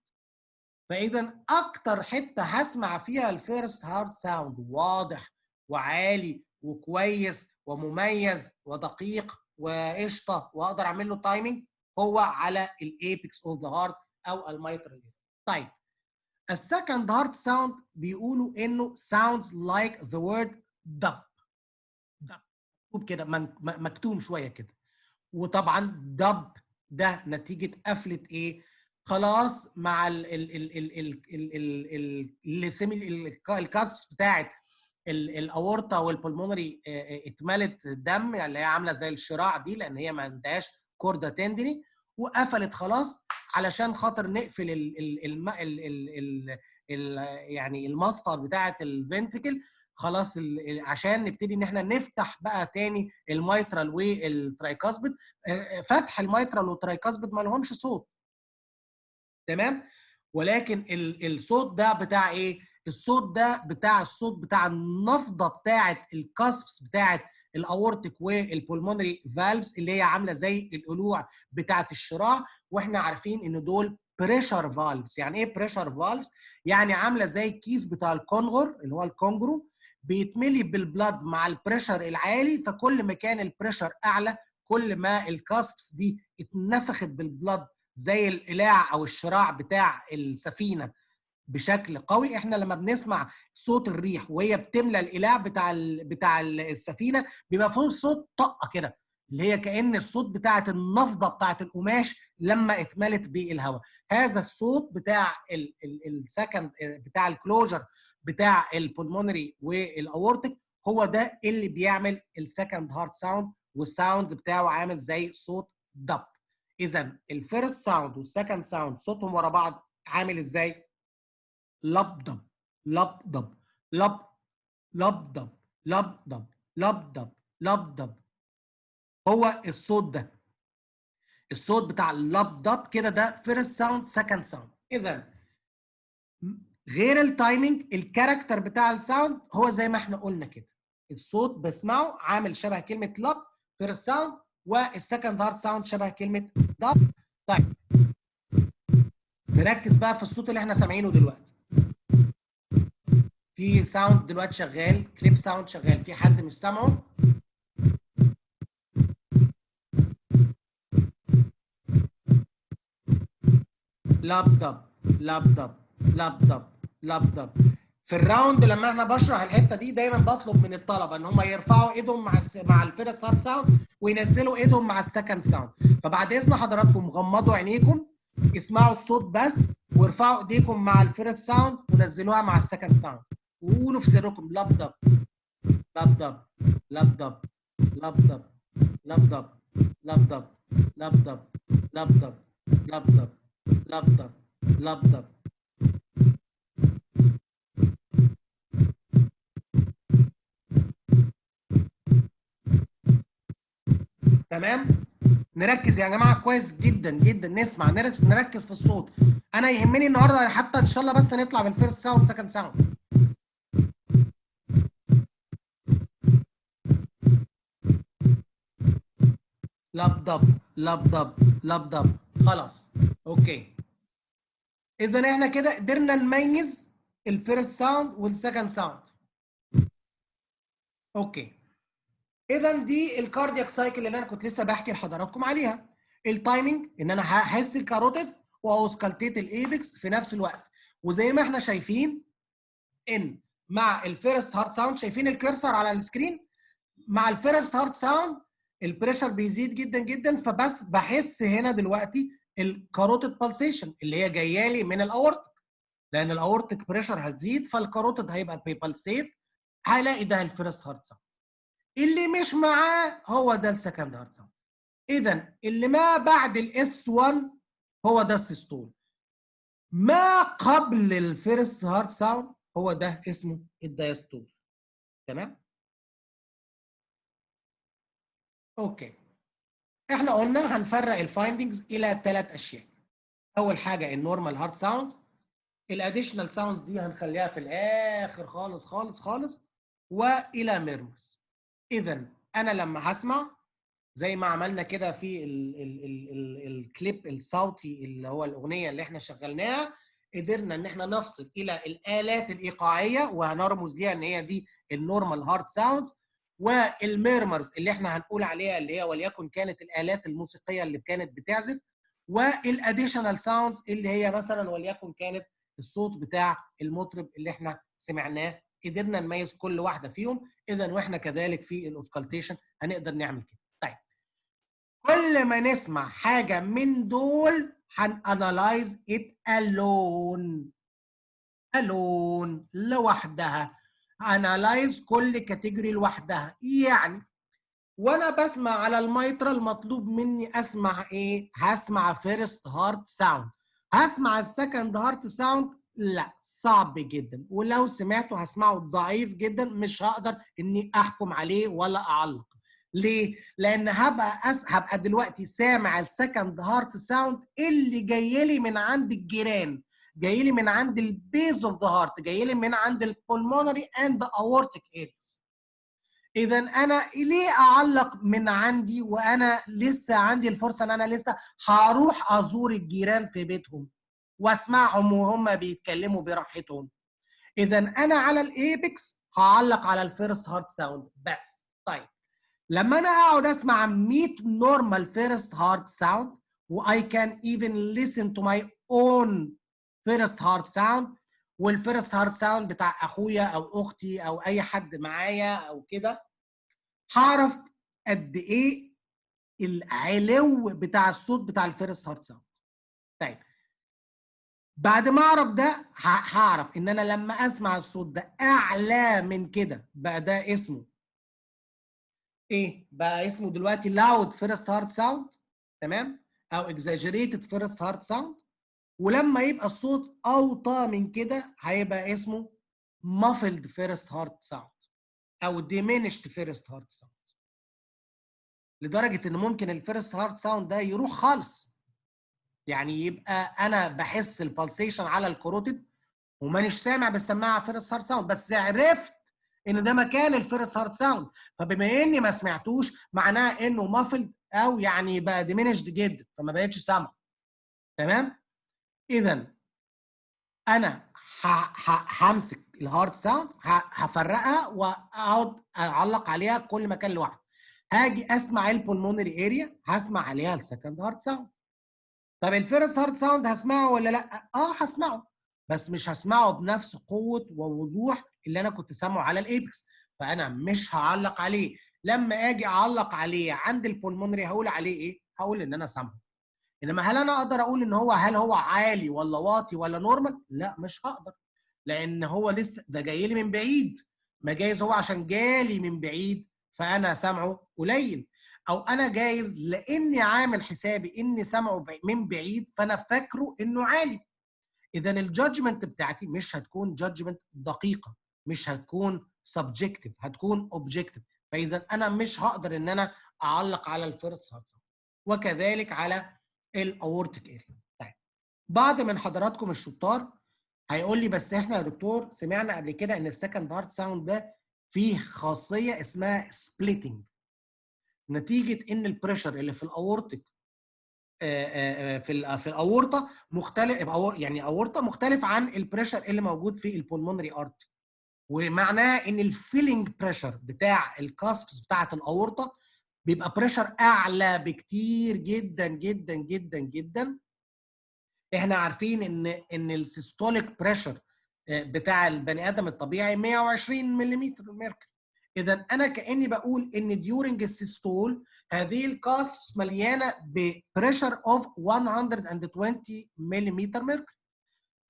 فاذا اكتر حته هسمع فيها الفيرست هارت ساوند واضح وعالي وكويس ومميز ودقيق وقشطه واقدر اعمل له تايمنج هو على الايبكس اوف ذا هارت او الميترال. طيب السكند هارت ساوند بيقولوا انه sounds like the word dub. مكتوب كده، مكتوم شويه كده. وطبعا دب ده نتيجه قفله ايه؟ خلاص مع الكاسبس بتاعت الاورطه والبلمونري اتملت دم، يعني اللي هي عامله زي الشراع دي لان هي ما عندهاش كوردا تندري، وقفلت خلاص علشان خاطر نقفل يعني المسطره بتاعت الفنتكل خلاص، عشان نبتدي ان احنا نفتح بقى تاني الميترال والترايكاسبيد. فتح الميترال والترايكاسبيد ما لهمش صوت. تمام. ولكن الصوت ده بتاع ايه؟ الصوت ده بتاع النفضه بتاعه الكاسبس بتاعه الاورتيك والبولمونري فالفز اللي هي عامله زي القلوع بتاعه الشراع، واحنا عارفين ان دول بريشر فالفز. يعني ايه بريشر فالفز؟ يعني عامله زي الكيس بتاع الكونغر اللي هو الكونجرو، بيتملي بالبلاد مع البريشر العالي، فكل ما كان البريشر اعلى كل ما الكاسبس دي اتنفخت بالبلاد زي القلاع او الشراع بتاع السفينه بشكل قوي. احنا لما بنسمع صوت الريح وهي بتملى القلاع بتاع السفينه بيبقى فيه صوت طقه كده، اللي هي كأن الصوت بتاعه النفضه بتاعه القماش لما اتملت بالهواء. هذا الصوت بتاع السكند بتاع الكلوجر بتاع البولمونري والاورتيك هو ده اللي بيعمل السكند هارت ساوند، والساوند بتاعه عامل زي صوت دب. اذا الفيرست ساوند والسكند ساوند صوتهم ورا بعض عامل ازاي؟ لبضب لبضب لب لبضب لبضب لبضب لبضب. هو الصوت ده، الصوت بتاع اللبضب كده، ده فيرست ساوند سكند ساوند. اذا غير التايمنج الكاركتر بتاع الساوند هو زي ما احنا قلنا كده، الصوت بسمعه عامل شبه كلمه لب فيرست ساوند، والسكند هارت ساوند شبه كلمه دب. طيب نركز بقى في الصوت اللي احنا سامعينه دلوقتي. في ساوند دلوقتي شغال، كليب ساوند شغال، في حد مش سامعه؟ لابدب لابدب لابدب لابدب. في الراوند لما احنا بشرح الحته دي دايما بطلب من الطلبه ان هم يرفعوا ايدهم مع الفيرست هارت ساوند وينزلوا ايدهم مع السكند ساوند. فبعد اذن حضراتكم غمضوا عينيكم، اسمعوا الصوت بس، وارفعوا ايديكم مع الفيرست ساوند ونزلوها مع السكند ساوند، وقولوا في سركم لابدب لبدب لبدب لبدب لبدب لبدب لبدب لبدب لبدب لبدب لبدب. تمام؟ نركز يا جماعه كويس جدا جدا، نسمع نركز في الصوت. انا يهمني النهارده حتى ان شاء الله بس نطلع بالفيرست ساوند سكند ساوند. لبدب لبدب لبدب. خلاص اوكي. اذا احنا كده قدرنا نميز الفيرست ساوند والسكند ساوند. اوكي. اذا دي الكاردياك سايكل اللي انا كنت لسه بحكي لحضراتكم عليها. التايمنج ان انا هحس الكاروتيد واوسكالتيت الايبكس في نفس الوقت. وزي ما احنا شايفين ان مع الفيرست هارت ساوند، شايفين الكرسر على السكرين، مع الفيرست هارت ساوند البريشر بيزيد جدا جدا، فبس بحس هنا دلوقتي الكاروتيد بالسيشن اللي هي جايه لي من الاورتيك، لان الاورتيك بريشر هتزيد فالكاروتيد هيبقى بيبلسيت، هلاقي ده الفيرست هارت ساوند. اللي مش معاه هو ده السكند هارت ساوند. اذا اللي ما بعد الاس 1 هو ده السيستول، ما قبل الفيرست هارت ساوند هو ده اسمه الدايستول. تمام؟ اوكي. احنا قلنا هنفرق الفايندنجز الى 3 اشياء. اول حاجه النورمال هارت ساوندز، الاديشنال ساوندز دي هنخليها في الاخر خالص خالص خالص، والى ميرمرز. اذا انا لما هسمع زي ما عملنا كده في الكليب الصوتي اللي هو الاغنيه اللي احنا شغلناها، قدرنا ان احنا نفصل الى الالات الايقاعيه وهنرمز ليها ان هي دي النورمال هارت ساوندز، والميرمرز اللي احنا هنقول عليها اللي هي وليكن كانت الالات الموسيقيه اللي كانت بتعزف، والاديشنال ساوندز اللي هي مثلا وليكن كانت الصوت بتاع المطرب اللي احنا سمعناه. قدرنا نميز كل واحده فيهم. اذا واحنا كذلك في الاوسكالتيشن هنقدر نعمل كده. طيب كل ما نسمع حاجه من دول هنانلايز ات الون، الون لوحدها، انالايز كل كاتيجوري لوحدها. يعني وانا بسمع على الميترا المطلوب مني اسمع ايه؟ هسمع فيرست هارت ساوند. هسمع السكند هارت ساوند؟ لا، صعب جدا، ولو سمعته هسمعه ضعيف جدا، مش هقدر اني احكم عليه ولا اعلق. ليه؟ لان هبقى دلوقتي سامع السكند هارت ساوند اللي جاي لي من عند الجيران، جاي لي من عند البيز اوف ذا هارت، جاي لي من عند البولمونري اند اورتيك اريز. اذا انا ليه اعلق من عندي وانا لسه عندي الفرصه ان انا لسه هروح ازور الجيران في بيتهم واسمعهم وهم بيتكلموا براحتهم. اذا انا على الايبكس هعلق على الفيرست هارت ساوند بس. طيب لما انا اقعد اسمع 100 نورمال فيرست هارت ساوند واي كان ايفن listen to my own فيرست هارت ساوند، والفيرست هارت ساوند بتاع اخويا او اختي او اي حد معايا او كده، هعرف قد ايه العلو بتاع الصوت بتاع الفيرست هارت ساوند. طيب بعد ما اعرف ده هعرف ان انا لما اسمع الصوت ده اعلى من كده بقى ده اسمه ايه؟ بقى اسمه دلوقتي loud first heart sound، تمام؟ او exaggerated first heart sound. ولما يبقى الصوت اوطى من كده هيبقى اسمه muffled first heart sound او diminished first heart sound. لدرجه ان ممكن الفيرست هارت ساوند ده يروح خالص، يعني يبقى انا بحس البلسيشن على الكروتيد ومانيش سامع بالسماعه فيرست هارت ساوند، بس عرفت ان ده مكان الفيرست هارت ساوند، فبما اني ما سمعتوش معناه انه مافلد او يعني بقى ديمينشد جدا فما بقتش سامع. تمام؟ اذا انا همسك الهارت ساوند هفرقها واقعد اعلق عليها كل مكان لوحده. هاجي اسمع البولمونري اريا هسمع عليها السكند هارت ساوند. طب الفيرست هارت ساوند هسمعه ولا لا؟ هسمعه، بس مش هسمعه بنفس قوه ووضوح اللي انا كنت سامعه على الايبكس، فانا مش هعلق عليه. لما اجي اعلق عليه عند البولمونري هقول عليه ايه؟ هقول ان انا سامعه. انما هل انا اقدر اقول ان هل هو عالي ولا واطي ولا نورمال؟ لا مش هقدر، لان هو لسه ده جاي لي من بعيد. ما جايز هو عشان جالي من بعيد فانا سامعه قليل، او انا جايز لاني عامل حسابي اني سامعه من بعيد فانا فاكره انه عالي. اذا الجادجمنت بتاعتي مش هتكون جادجمنت دقيقه، مش هتكون سبجكتيف، هتكون اوبجكتيف. فاذا انا مش هقدر ان انا اعلق على الفيرست هارت ساوند، وكذلك على الاورتيك اريا. طيب بعض من حضراتكم الشطار هيقول لي بس احنا يا دكتور سمعنا قبل كده ان السكند هارت ساوند ده فيه خاصيه اسمها سبليتنج، نتيجه ان البريشر اللي في الاورتيك في الاورطه مختلف، يعني اورطه مختلف عن البريشر اللي موجود في البولمونري ارتري، ومعناه ان الفيلنج بريشر بتاع الكاسبس بتاعه الاورطه بيبقى بريشر اعلى بكتير جدا جدا جدا جدا. احنا عارفين ان السيستوليك بريشر بتاع البني ادم الطبيعي 120 ملم ميركوري. اذا انا كاني بقول ان ديورنج السيستول هذه الكاسبس مليانه ببريشر اوف 120 ملم ميركوري،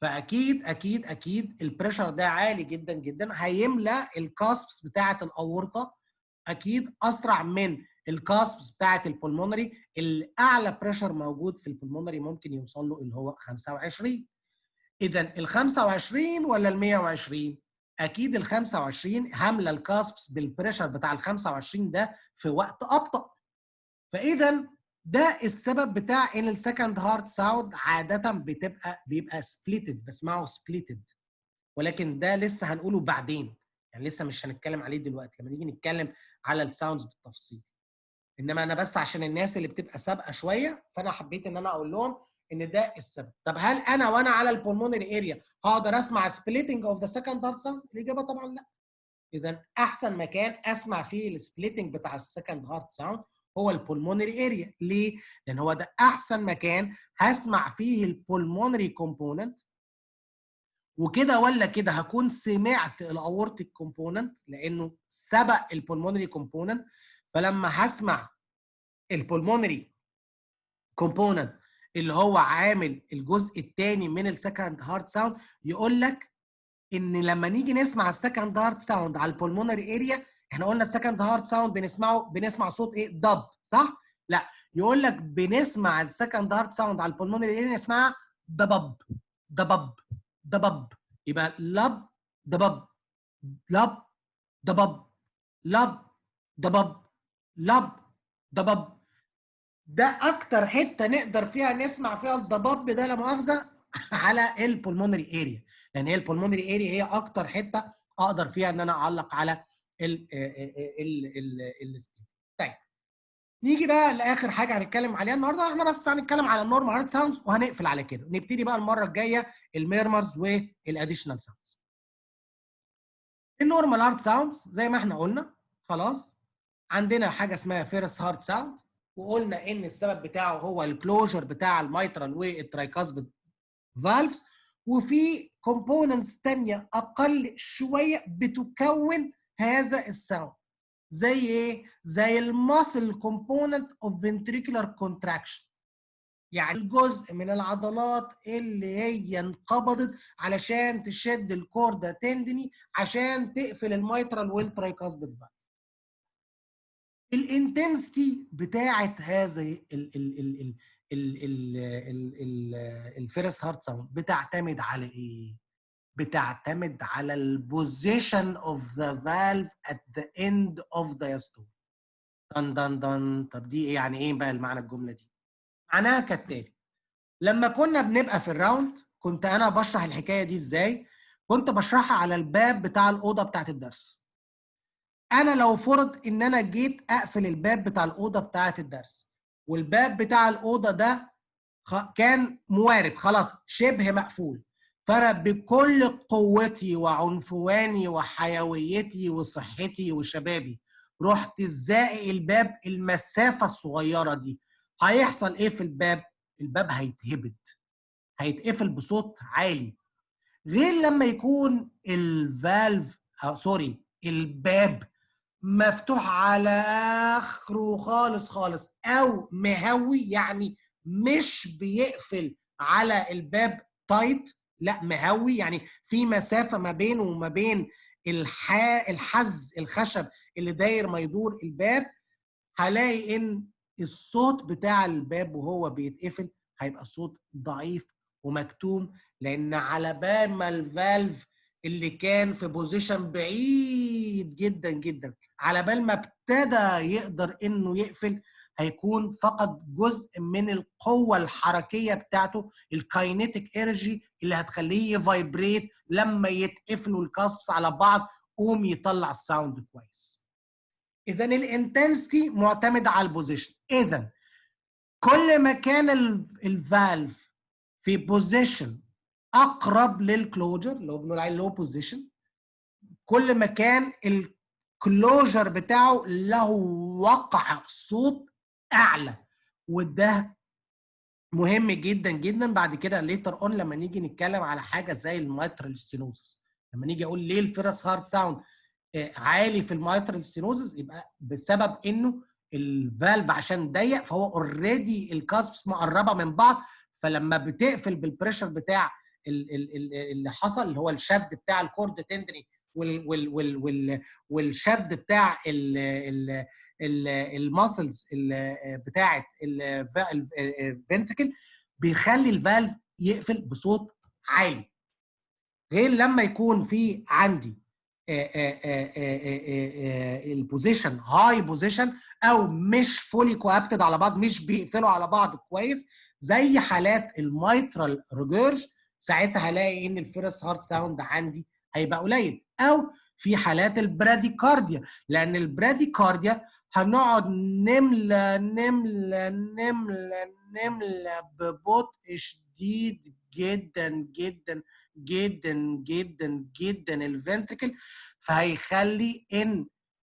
فاكيد اكيد اكيد البريشر ده عالي جدا جدا هيملى الكاسبس بتاعه الاورطه اكيد اسرع من الكاسبس بتاعه البولمونري. الاعلى بريشر موجود في البولمونري ممكن يوصل له اللي هو 25. اذا ال 25 ولا ال 120؟ اكيد ال 25 هامله الكاسبس بالبريشر بتاع ال 25 ده في وقت ابطا. فاذا ده السبب بتاع ان السكند هارت ساوند عاده بيبقى سبليتد، بسمعه سبليتد، ولكن ده لسه هنقوله بعدين، يعني لسه مش هنتكلم عليه دلوقتي لما نيجي نتكلم على الساوندز بالتفصيل. انما انا بس عشان الناس اللي بتبقى سابقه شويه فانا حبيت ان انا اقول لهم ان ده السبب. طب هل انا وانا على البولمونري اريا هقدر اسمع سبليتنج اوف ذا سكند هارت ساوند؟ الاجابه طبعا لا. اذا احسن مكان اسمع فيه السبليتنج بتاع السكند هارت ساوند هو البولمونري اريا. ليه؟ لان هو ده احسن مكان هسمع فيه البولمونري كومبوننت، وكده ولا كده هكون سمعت الاورتيك كومبوننت لانه سبق البولمونري كومبوننت. فلما هسمع البولمونري كومبوننت اللي هو عامل الجزء الثاني من السكند هارت ساوند، يقول لك ان لما نيجي نسمع السكند هارت ساوند على البولمونري اريا، احنا قلنا السكند هارت ساوند بنسمع صوت ايه؟ ضب، صح؟ لا، يقول لك بنسمع السكند هارت ساوند على البولمونري اريا اسمها ضبب ضبب ضبب. يبقى لب ضبب لب ضبب لب ضبب لب ضبب. ده اكتر حته نقدر فيها نسمع فيها الضباب ده لا مؤاخذه على البولمونري اريا، لان هي البولمونري اريا هي اكتر حته اقدر فيها ان انا اعلق على السبليت. طيب نيجي بقى لاخر حاجه هنتكلم عليها النهارده. احنا بس هنتكلم على النورمال هارت ساوندز وهنقفل على كده، نبتدي بقى المره الجايه الميرمرز والاديشنال ساوندز. النورمال هارت ساوندز زي ما احنا قلنا خلاص، عندنا حاجه اسمها فيرست هارت ساوند، وقلنا ان السبب بتاعه هو الكلوجر بتاع الميترال والترايكاسبيد فالفز، وفي كومبوننتس ثانيه اقل شويه بتكون هذا الساوند. زي ايه؟ زي الماسل كومبوننت اوف فنتريكولار كونتراكشن، يعني الجزء من العضلات اللي هي انقبضت علشان تشد الكوردا تندني عشان تقفل الميترال والترايكاسبيد فالف. الانتنسيتي بتاعت هذا الفيرست هارت ساوند بتعتمد على ايه؟ بتعتمد على البوزيشن اوف ذا فالف ات ذا اند اوف diastole. دن دن دن. طب دي يعني ايه بقى المعنى الجمله دي؟ معناها كالتالي: لما كنا بنبقى في الراوند كنت انا بشرح الحكايه دي ازاي؟ كنت بشرحها على الباب بتاع الاوضه بتاعت الدرس. انا لو فرض ان انا جيت اقفل الباب بتاع الاوضه بتاعت الدرس، والباب بتاع الاوضه ده كان موارب خلاص شبه مقفول، فانا بكل قوتي وعنفواني وحيويتي وصحتي وشبابي رحت زائق الباب المسافه الصغيره دي، هيحصل ايه في الباب؟ الباب هيتهبد، هيتقفل بصوت عالي. غير لما يكون الفالف سوري الباب مفتوح على اخره خالص خالص او مهوي، يعني مش بيقفل على الباب تايت، لا مهوي، يعني في مسافه ما بينه وما بين الحز الخشب اللي داير ما يدور الباب. هلاقي ان الصوت بتاع الباب وهو بيتقفل هيبقى صوت ضعيف ومكتوم، لان على بال ما الفالف اللي كان في بوزيشن بعيد جدا جدا على بال ما ابتدى يقدر انه يقفل هيكون فقد جزء من القوه الحركيه بتاعته، الكاينيتيك انرجي اللي هتخليه يفايبريت لما يتقفلوا الكاسبس على بعض قوم يطلع الساوند كويس. اذا الانتنسيتي معتمده على البوزيشن. اذا كل ما كان الفالف في بوزيشن اقرب للكلوجر اللي هو بنقول عليه لو بوزيشن، كل ما كان الكلوجر بتاعه له وقع صوت اعلى. وده مهم جدا جدا بعد كده ليتر اون لما نيجي نتكلم على حاجه زي الميترال ستينوزس. لما نيجي اقول ليه الفيرست هارت ساوند عالي في الميترال ستينوزس، يبقى بسبب انه الفالف عشان ضيق فهو اوريدي الكاسبس مقربه من بعض، فلما بتقفل بالبريشر بتاع اللي حصل اللي هو الشد بتاع الكورد تندري والشد بتاع الماسلز بتاعه الفنتركل بيخلي الفالف يقفل بصوت عالي. غير لما يكون في عندي البوزيشن هاي بوزيشن او مش فولي كوابتد على بعض، مش بيقفلوا على بعض كويس زي حالات الميترال ريجيرج، ساعتها هلاقي ان الفيرست هارت ساوند عندي هيبقى قليل. او في حالات البراديكارديا، لان البراديكارديا هنقعد نملى نملى نملى نملى ببطء شديد جدا جدا جدا جدا جدا الفنتركل، فهيخلي ان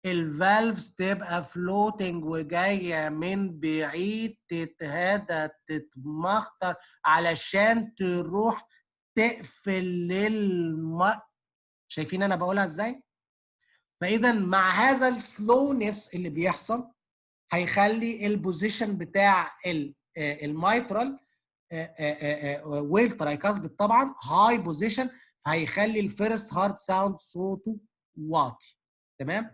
الفالفز تبقى فلوتنج وجايه من بعيد تتهدى تتمخطر علشان تروح تقفل شايفين انا بقولها ازاي؟ فاذا مع هذا السلونس اللي بيحصل هيخلي البوزيشن بتاع الميترال والترايكاسبيد طبعا هاي بوزيشن، فهيخلي الفيرست هارت ساوند صوته واطي. تمام؟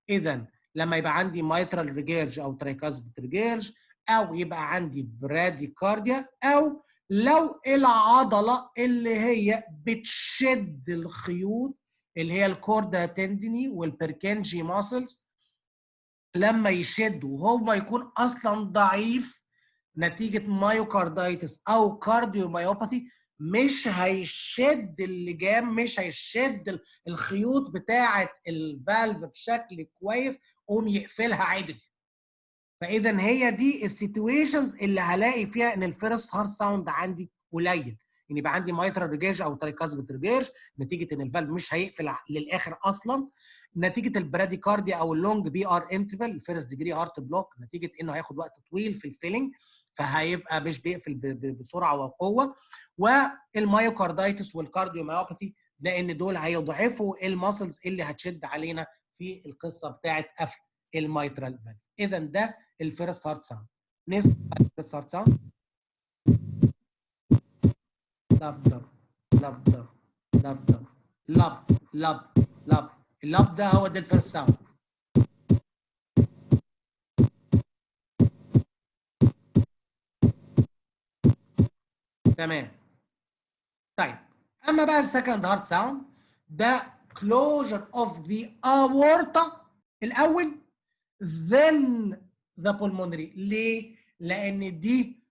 اذا لما يبقى عندي ميترال ريجيرج او ترايكاسبيد ريجيرج او يبقى عندي براديكارديا، او لو العضله اللي هي بتشد الخيوط اللي هي الكوردا تندني والبركنجي ماسلز لما يشد وهو يكون اصلا ضعيف نتيجه مايوكاردايتس او كارديوميوباثي، مش هيشد اللجام، مش هيشد الخيوط بتاعه الفالف بشكل كويس، قوم يقفلها عدل. فاذا هي دي السيتويشنز اللي هلاقي فيها ان الفيرست هارت ساوند عندي قليل، ان يبقى عندي مايترال ريجيرج او ترايكاسبيد ريجيرج نتيجه ان الفالف مش هيقفل للاخر اصلا، نتيجه البراديكارديا او اللونج بي ار انترفال، الفيرست ديجري هارت بلوك، نتيجه انه هياخد وقت طويل في الفيلنج فهيبقى مش بيقفل بسرعه وقوه، والمايوكاردايتس والكارديوميوباثي، لان دول هيضعفوا الماسلز اللي هتشد علينا في القصه بتاعت قفل المايترال فالف. اذا ده الفيرست هارت ساوند. نسمع الفيرست هارت ساوند. لب دب لب دب لب دب لب لب لب. اللب ده هو ده الفيرست ساوند. تمام. طيب اما بقى السكند هارت ساوند ده closure of the aorta الاول then the pulmonary. ليه؟ لان دي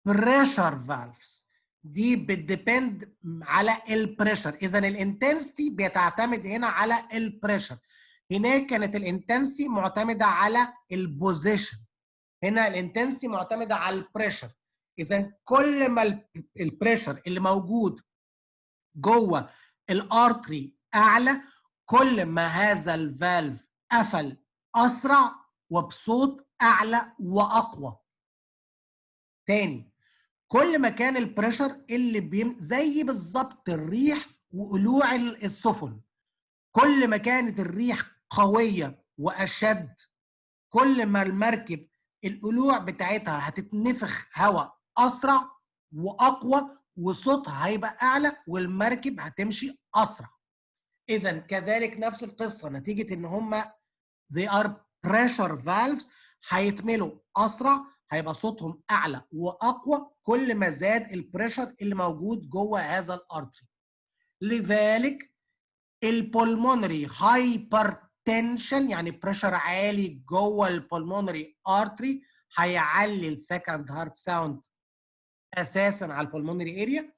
بريشر فالفز، دي بتديبند على البريشر، اذا الانتنسيتي بتعتمد هنا على البريشر. هناك كانت الانتنسيتي معتمده على البوزيشن، هنا الانتنسيتي معتمده على البريشر. اذا كل ما البريشر اللي موجود جوه الارتري اعلى، كل ما هذا الفالف قفل اسرع وبصوت اعلى واقوى. تاني، كل ما كان البريشر اللي زي بالظبط الريح وقلوع السفن، كل ما كانت الريح قويه واشد، كل ما المركب القلوع بتاعتها هتتنفخ هواء اسرع واقوى وصوتها هيبقى اعلى والمركب هتمشي اسرع. اذا كذلك نفس القصه، نتيجه ان هم they are pressure valves هيتملوا اسرع، هيبقى صوتهم اعلى واقوى كل ما زاد البريشر اللي موجود جوه هذا الارتري. لذلك البولمونري هايبرتنشن، يعني بريشر عالي جوه البولمونري ارتري، هيعلي السكند هارت ساوند اساسا على البولمونري اريا.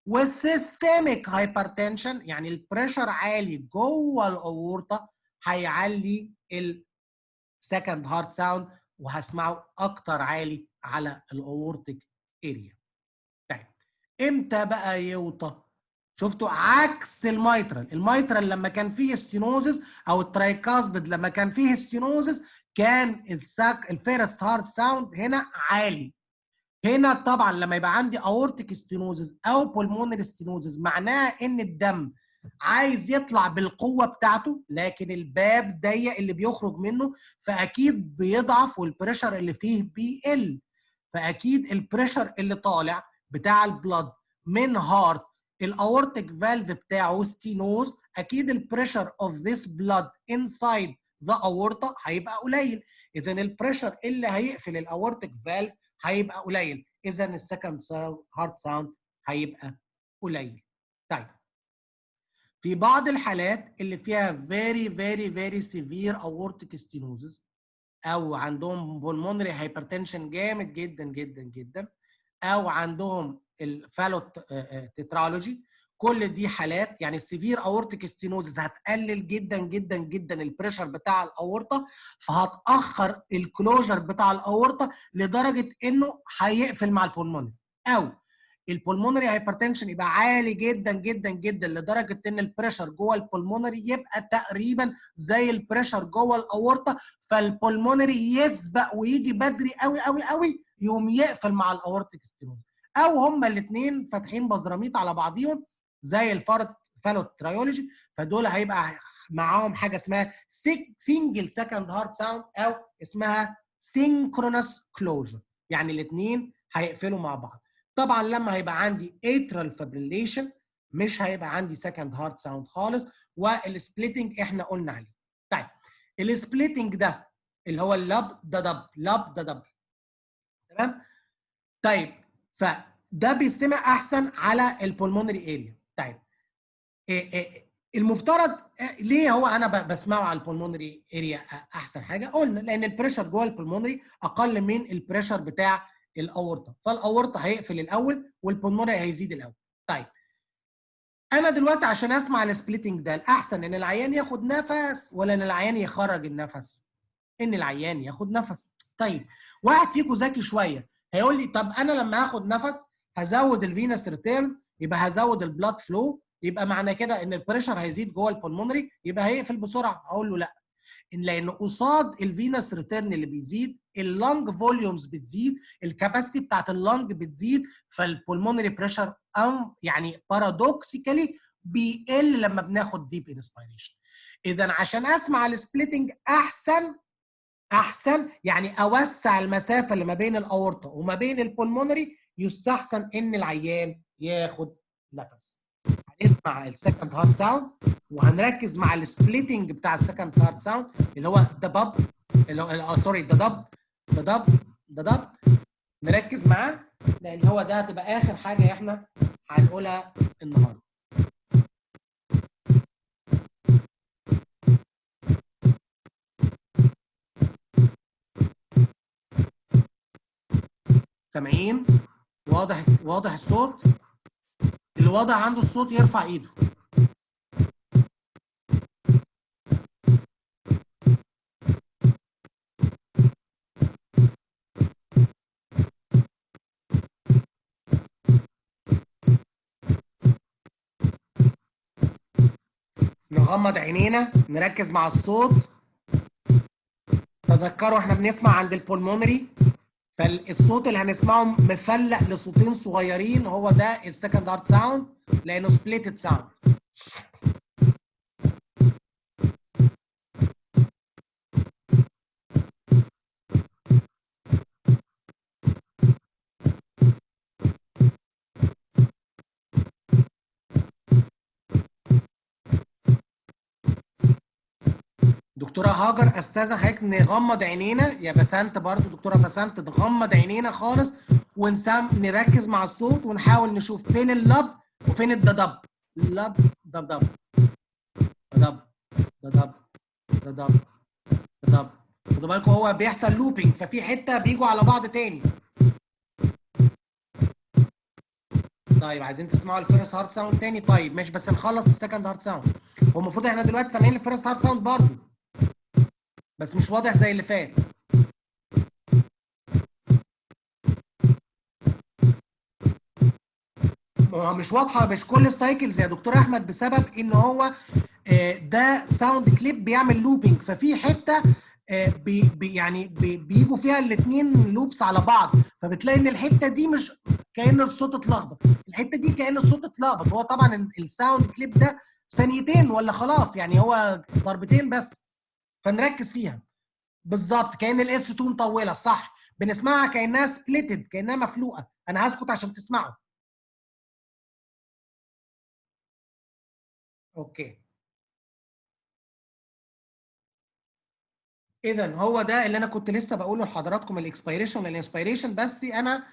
والسيستميك هايبرتنشن، يعني البريشر عالي جوه الاورطه، هيعلي السكند هارت ساوند وهسمعه اكتر عالي على الاورتيك اريا. طيب امتى بقى يوطى؟ شفتوا عكس الميترال. الميترال لما كان فيه ستينوزس او الترايكاسبيد لما كان فيه ستينوزس كان الفيرست هارت ساوند هنا عالي. هنا طبعا لما يبقى عندي اورتيك ستينوزس او بولمونري ستينوزس معناها ان الدم عايز يطلع بالقوه بتاعته لكن الباب ضيق اللي بيخرج منه، فاكيد بيضعف والبريشر اللي فيه بيقل. فاكيد البريشر اللي طالع بتاع البلد من هارت الاورتيك فالف بتاعه ستينوز، اكيد البريشر اوف ذيس بلد انسايد ذا اورتا هيبقى قليل. اذا البريشر اللي هيقفل الاورتيك فالف هيبقى قليل، اذا السكند هارت ساوند هيبقى قليل. طيب في بعض الحالات اللي فيها very severe aortic stenosis او عندهم pulmonary hypertension جامد جدا جدا جدا، او عندهم الفالوت تترالوجي، كل دي حالات يعني السيفير اورتيك ستينوزز هتقلل جدا جدا جدا البريشر بتاع الاورطه، فهتاخر الكلوجر بتاع الاورطه لدرجه انه هيقفل مع البولمونري، او البولمونري هايبرتنشن يبقى عالي جدا جدا جدا لدرجه ان البريشر جوه البولمونري يبقى تقريبا زي البريشر جوه الاورطه، فالبولمونري يسبق ويجي بدري قوي قوي قوي يقوم يقفل مع الاورتيك ستينوز، او هما الاثنين فاتحين بزراميط على بعضيهم زي الفالوت ترايولوجي، فدول هيبقى معاهم حاجه اسمها سنجل سكند هارت ساوند او اسمها سينكرونس كلوجر، يعني الاثنين هيقفلوا مع بعض. طبعا لما هيبقى عندي اترال فابريليشن مش هيبقى عندي سكند هارت ساوند خالص، والسبليتنج احنا قلنا عليه. طيب السبليتنج ده اللي هو اللب ده دب لب ده دب، تمام؟ طيب فده بيستمع احسن على البولمونري اريا. طيب المفترض ليه هو انا بسمعه على البولمونري اريا احسن حاجه؟ قلنا لان البريشر جوه البولمونري اقل من البريشر بتاع الاورطه، فالاورطه هيقفل الاول والبولمونري هيزيد الاول. طيب انا دلوقتي عشان اسمع السبليتنج ده الاحسن ان العيان ياخد نفس ولا ان العيان يخرج النفس؟ ان العيان ياخد نفس. طيب واحد فيكم ذكي شويه هيقول لي طب انا لما هاخد نفس هزود الفينس ريتيرن، يبقى هزود البلاد فلو، يبقى معنى كده ان البريشر هيزيد جوه البلمونري، يبقى هيقفل بسرعه. اقول له لا، لان قصاد الفينس ريتيرن اللي بيزيد اللنج فوليومز بتزيد، الكاباسيتي بتاعت اللنج بتزيد، فالبلمونري بريشر يعني بارادوكسيكالي بيقل لما بناخد ديب انسبيريشن. اذا عشان اسمع السبليتنج احسن يعني اوسع المسافه اللي ما بين الاورطه وما بين البلمونري، يستحسن ان العيان ياخد نفس. هنسمع السكند هارت ساوند وهنركز مع السبليتنج بتاع السكند هارت ساوند اللي هو دبب، اللي هو سوري ددب ددب ددب، نركز معاه لان هو ده هتبقى اخر حاجه احنا هنقولها النهارده. سامعين؟ واضح الصوت؟ اللي واضح عنده الصوت يرفع ايده. نغمض عينينا نركز مع الصوت. تذكروا احنا بنسمع عند البولمونري، فالصوت اللي هنسمعه مفلق لصوتين صغيرين، هو ده السكند هارت ساوند لانه سبليتد ساوند. دكتوره هاجر استاذن حضرتك نغمض عينينا، يا بسنت برضو دكتوره بسنت نغمض عينينا خالص نركز مع الصوت ونحاول نشوف فين اللب وفين الددب. لب دبدب دب ددب ددب ددب. خدوا بالكم هو بيحصل لوبينج، ففي حته بيجوا على بعض تاني. طيب عايزين تسمعوا الفيرست هارت ساوند تاني؟ طيب ماشي، بس نخلص السكند هارت ساوند. هو المفروض احنا دلوقتي سامعين الفيرست هارت ساوند برضه، بس مش واضح زي اللي فات. مش واضحه، مش كل السايكلز يا دكتور احمد، بسبب ان هو ده ساوند كليب بيعمل لوبينج، ففي حته يعني بيجوا فيها الاثنين لوبس على بعض، فبتلاقي ان الحته دي مش كأن الصوت اتلخبط، الحته دي كأن الصوت اتلخبط. هو طبعا الساوند كليب ده ثانيتين ولا خلاص، يعني هو ضربتين بس، فنركز فيها. بالظبط، كأن الاس 2 مطوله، صح، بنسمعها كأنها سبليتد، كأنها مفلوقه. انا هسكت عشان تسمعوا. اوكي. اذا هو ده اللي انا كنت لسه بقوله لحضراتكم، الاكسبيريشن والانسبيريشن. بس انا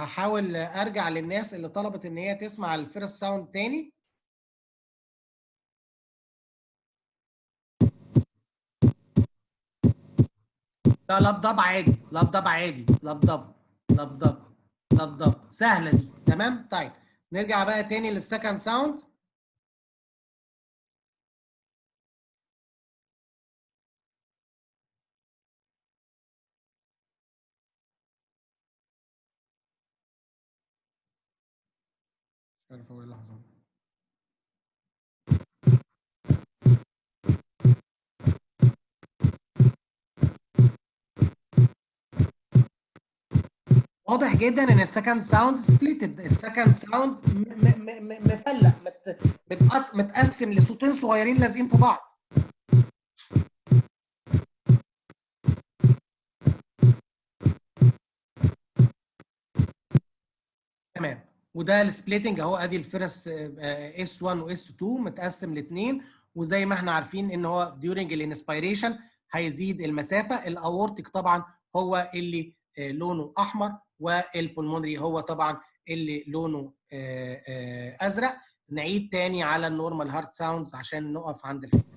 هحاول ارجع للناس اللي طلبت ان هي تسمع الفيرست ساوند تاني. ده لبضب عادي، لبضب عادي، لبضب لبضب لبضب، سهله دي، تمام. طيب نرجع بقى تاني للسكند ساوند. مش عارف هو ايه اللي حصل. واضح جدا ان السكند ساوند سبليتد، السكند ساوند مفلق، متقسم لصوتين صغيرين لازقين في بعض. تمام. وده السبليتنج اهو، ادي الفيرس اس 1 واس 2 متقسم لاثنين، وزي ما احنا عارفين ان هو ديورنج الانسبيريشن هيزيد المسافه. الاورتيك طبعا هو اللي لونه احمر، والبلمونري هو طبعا اللي لونه ازرق. نعيد تاني على النورمال هارت ساوندز عشان نقف عند الحته.